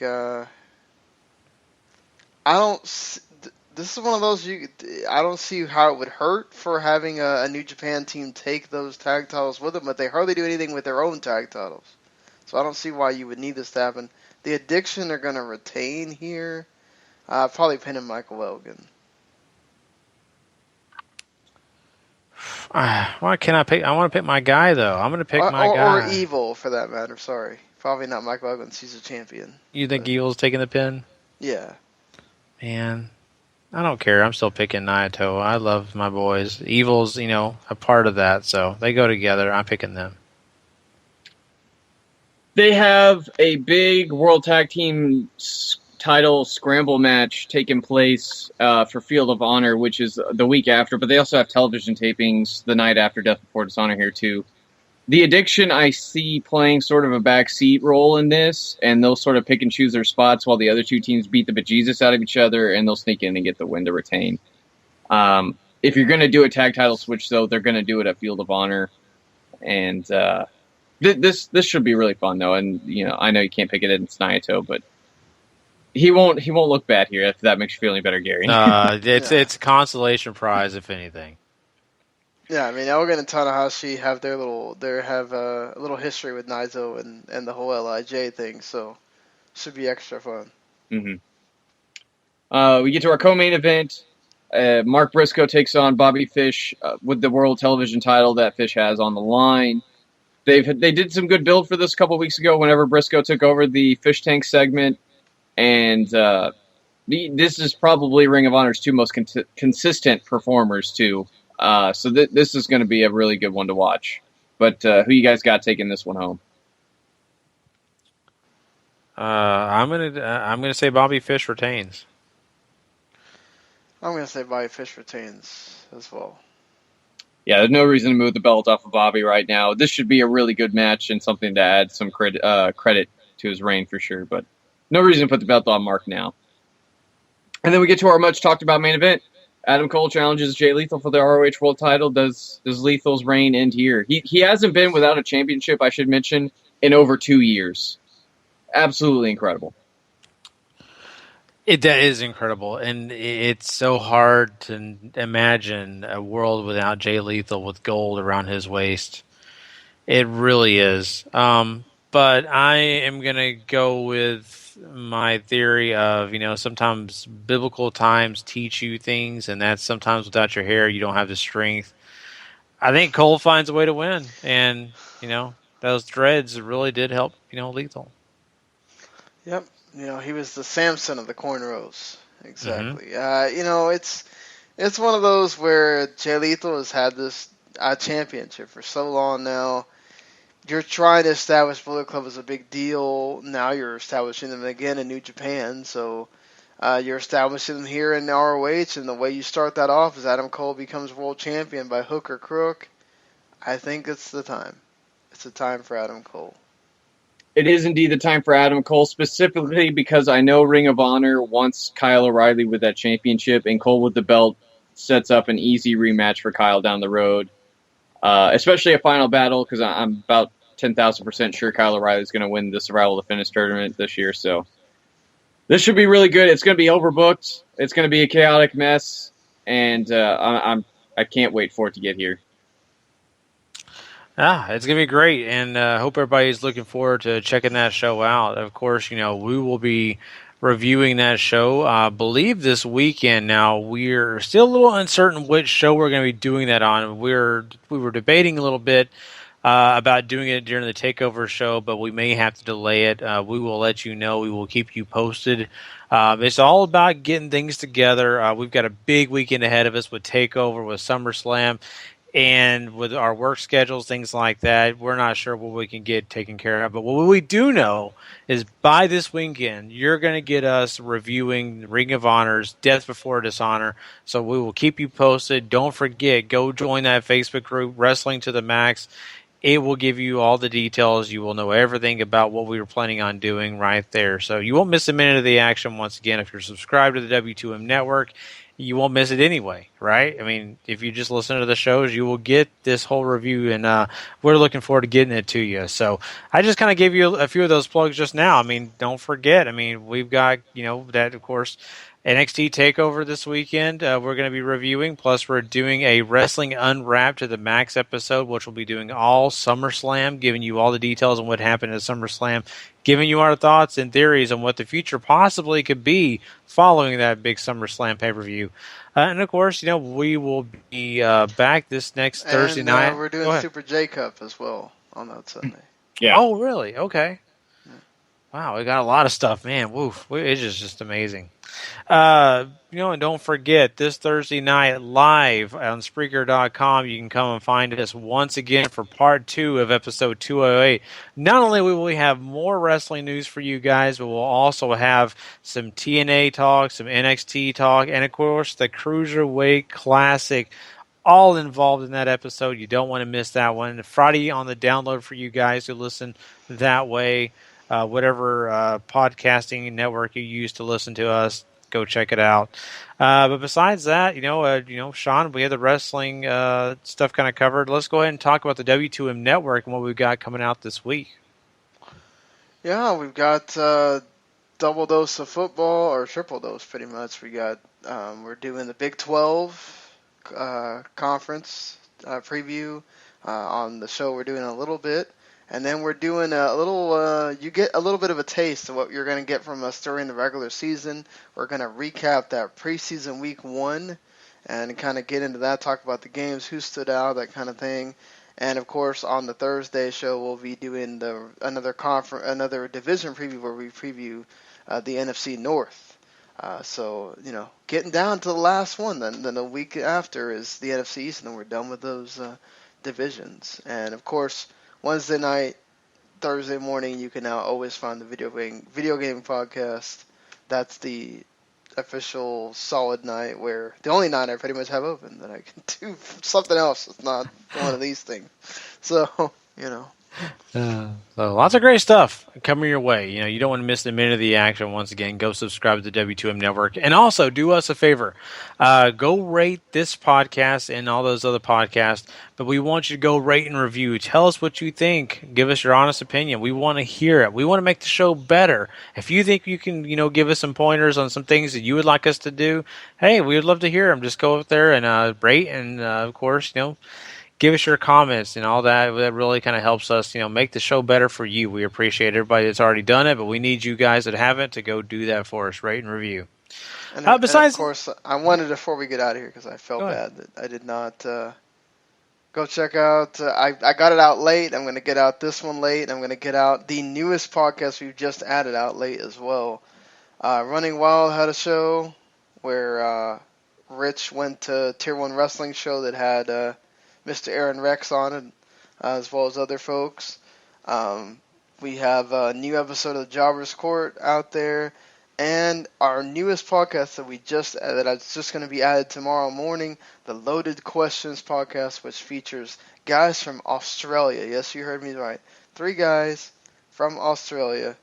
[SPEAKER 4] this is one of those I don't see how it would hurt for having a New Japan team take those tag titles with them, but they hardly do anything with their own tag titles. So I don't see why you would need this to happen. The Addiction are going to retain here. Probably pinning Michael Elgin.
[SPEAKER 6] Why can't I pick? I want to pick my guy, though. I'm going to pick my guy.
[SPEAKER 4] Or Evil, for that matter. Sorry. Probably not Michael Elgin. He's a champion.
[SPEAKER 6] You think Evil's taking the pin?
[SPEAKER 4] Yeah.
[SPEAKER 6] Man, I don't care. I'm still picking Naito. I love my boys. Evil's, a part of that, so they go together. I'm picking them.
[SPEAKER 10] They have a big World Tag Team title scramble match taking place for Field of Honor, which is the week after, but they also have television tapings the night after Death Before Dishonor here, too. The Addiction I see playing sort of a backseat role in this, and they'll sort of pick and choose their spots while the other two teams beat the bejesus out of each other, and they'll sneak in and get the win to retain. If you're going to do a tag title switch, though, they're going to do it at Field of Honor, and this should be really fun, though. And I know you can't pick it in Naito, but he won't look bad here. If that makes you feel any better, Gary.
[SPEAKER 6] It's a consolation prize, if anything.
[SPEAKER 4] Yeah, I mean, Elgin and Tanahashi have a little history with Naito and the whole LIJ thing, so should be extra fun.
[SPEAKER 10] Mm-hmm. We get to our co-main event. Mark Briscoe takes on Bobby Fish with the World Television title that Fish has on the line. They did some good build for this a couple weeks ago whenever Briscoe took over the Fish Tank segment, and this is probably Ring of Honor's two most consistent performers, too. So this is going to be a really good one to watch. But who you guys got taking this one home?
[SPEAKER 6] I'm gonna say Bobby Fish retains.
[SPEAKER 4] I'm gonna say Bobby Fish retains as well.
[SPEAKER 10] Yeah, there's no reason to move the belt off of Bobby right now. This should be a really good match and something to add some credit to his reign for sure. But no reason to put the belt on Mark now. And then we get to our much talked about main event. Adam Cole challenges Jay Lethal for the ROH World title. Does Lethal's reign end here? He hasn't been without a championship, I should mention, in over 2 years. Absolutely incredible.
[SPEAKER 6] That is incredible, and it's so hard to imagine a world without Jay Lethal with gold around his waist. It really is. But I am going to go with my theory of, sometimes biblical times teach you things, and that's sometimes without your hair, you don't have the strength. I think Cole finds a way to win, and, those dreads really did help, Lethal.
[SPEAKER 4] Yep. He was the Samson of the cornrows. Exactly.
[SPEAKER 6] Mm-hmm.
[SPEAKER 4] It's one of those where Jay Lethal has had this championship for so long now. You're trying to establish Bullet Club as a big deal. Now you're establishing them again in New Japan. So you're establishing them here in ROH, and the way you start that off is Adam Cole becomes world champion by hook or crook. I think it's the time. It's the time for Adam Cole.
[SPEAKER 10] It is indeed the time for Adam Cole, specifically because I know Ring of Honor wants Kyle O'Reilly with that championship, and Cole with the belt sets up an easy rematch for Kyle down the road. Especially a final battle, because I'm about 10,000% sure Kyle O'Reilly is going to win the Survival to Finish tournament this year. So this should be really good. It's going to be overbooked. It's going to be a chaotic mess. and I can't wait for it to get here.
[SPEAKER 6] It's going to be great, and hope everybody's looking forward to checking that show out. Of course, we will be reviewing that show, I believe, this weekend. Now, we're still a little uncertain which show we're going to be doing that on. We were debating a little bit about doing it during the TakeOver show, but we may have to delay it. We will let you know. We will keep you posted. It's all about getting things together. We've got a big weekend ahead of us with TakeOver, with SummerSlam, and with our work schedules, things like that. We're not sure what we can get taken care of. But what we do know is by this weekend, you're going to get us reviewing Ring of Honor's Death Before Dishonor. So we will keep you posted. Don't forget, go join that Facebook group, Wrestling to the Max. It will give you all the details. You will know everything about what we were planning on doing right there. So you won't miss a minute of the action. Once again, if you're subscribed to the W2M Network, you won't miss it anyway, right? I mean, if you just listen to the shows, you will get this whole review, and we're looking forward to getting it to you. So I just kind of gave you a few of those plugs just now. I mean, don't forget. I mean, we've got, that, of course, NXT TakeOver this weekend. We're going to be reviewing. Plus, we're doing a Wrestling Unwrapped to the Max episode, which will be doing all SummerSlam, giving you all the details on what happened at SummerSlam, giving you our thoughts and theories on what the future possibly could be following that big SummerSlam pay-per-view. And, of course, we will be back this next Thursday night.
[SPEAKER 4] We're doing Super J Cup as well on that Sunday.
[SPEAKER 10] Yeah.
[SPEAKER 6] Oh, really? Okay. Wow, we got a lot of stuff, man. Woof. It's just amazing. And don't forget, this Thursday night live on Spreaker.com, you can come and find us once again for part 2 of episode 208. Not only will we have more wrestling news for you guys, but we'll also have some TNA talk, some NXT talk, and of course the Cruiserweight Classic, all involved in that episode. You don't want to miss that one. Friday on the download for you guys who listen that way. Whatever podcasting network you use to listen to us, go check it out. But besides that, Shawn, we have the wrestling stuff kind of covered. Let's go ahead and talk about the W2M Network and what we've got coming out this week.
[SPEAKER 4] Yeah, we've got double dose of football, or triple dose pretty much. We got we're doing the Big 12 conference preview on the show. We're doing a little bit. And then we're doing a little, you get a little bit of a taste of what you're going to get from us during the regular season. We're going to recap that preseason week 1 and kind of get into that, talk about the games, who stood out, that kind of thing. And, of course, on the Thursday show, we'll be doing another division preview where we preview the NFC North. So, getting down to the last one. Then the week after is the NFC East, and then we're done with those divisions. And, of course, Wednesday night, Thursday morning, you can now always find the video game podcast. That's the official solid night where the only night I pretty much have open that I can do something else. It's not one of these things. So,
[SPEAKER 6] So lots of great stuff coming your way. You don't want to miss a minute of the action. Once again, go subscribe to the W2M Network. And also, do us a favor. Go rate this podcast and all those other podcasts. But we want you to go rate and review. Tell us what you think. Give us your honest opinion. We want to hear it. We want to make the show better. If you think you can, give us some pointers on some things that you would like us to do, hey, we would love to hear them. Just go up there and rate. And, of course, give us your comments and all that. That really kind of helps us, make the show better for you. We appreciate everybody that's already done it, but we need you guys that haven't to go do that for us, rate and review.
[SPEAKER 4] And of course, I wanted, before we get out of here, because I felt bad that I did not go check out. I got it out late. I'm going to get out this one late. I'm going to get out the newest podcast we've just added out late as well. Running Wild had a show where Rich went to Tier 1 Wrestling show that had Mr. Aaron Rex on it, as well as other folks. We have a new episode of the Jobber's Court out there, and our newest podcast that's just going to be added tomorrow morning, the Loaded Questions podcast, which features guys from Australia. Yes, you heard me right. 3 guys from Australia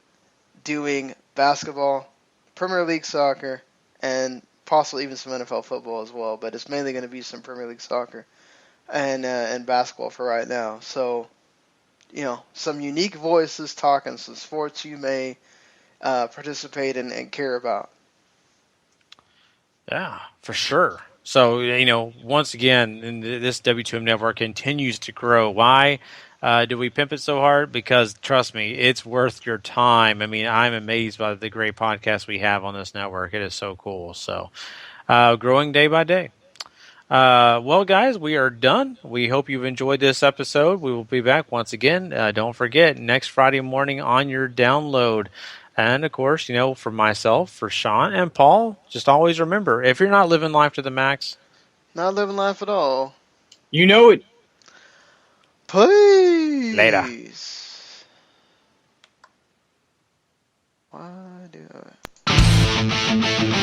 [SPEAKER 4] doing basketball, Premier League soccer, and possibly even some NFL football as well, but it's mainly going to be some Premier League soccer and basketball for right now. So, some unique voices talking some sports you may participate in and care about.
[SPEAKER 6] Yeah, for sure. So, once again, this W2M network continues to grow. Why do we pimp it so hard? Because, trust me, it's worth your time. I mean, I'm amazed by the great podcasts we have on this network. It is so cool. So, growing day by day. Well, guys, we are done. We hope you've enjoyed this episode. We will be back once again. Don't forget, next Friday morning on your download. And, of course, for myself, for Shawn, and Paul, just always remember, if you're not living life to the max,
[SPEAKER 4] not living life at all.
[SPEAKER 10] You know it.
[SPEAKER 4] Please.
[SPEAKER 6] Later.
[SPEAKER 4] Why do I...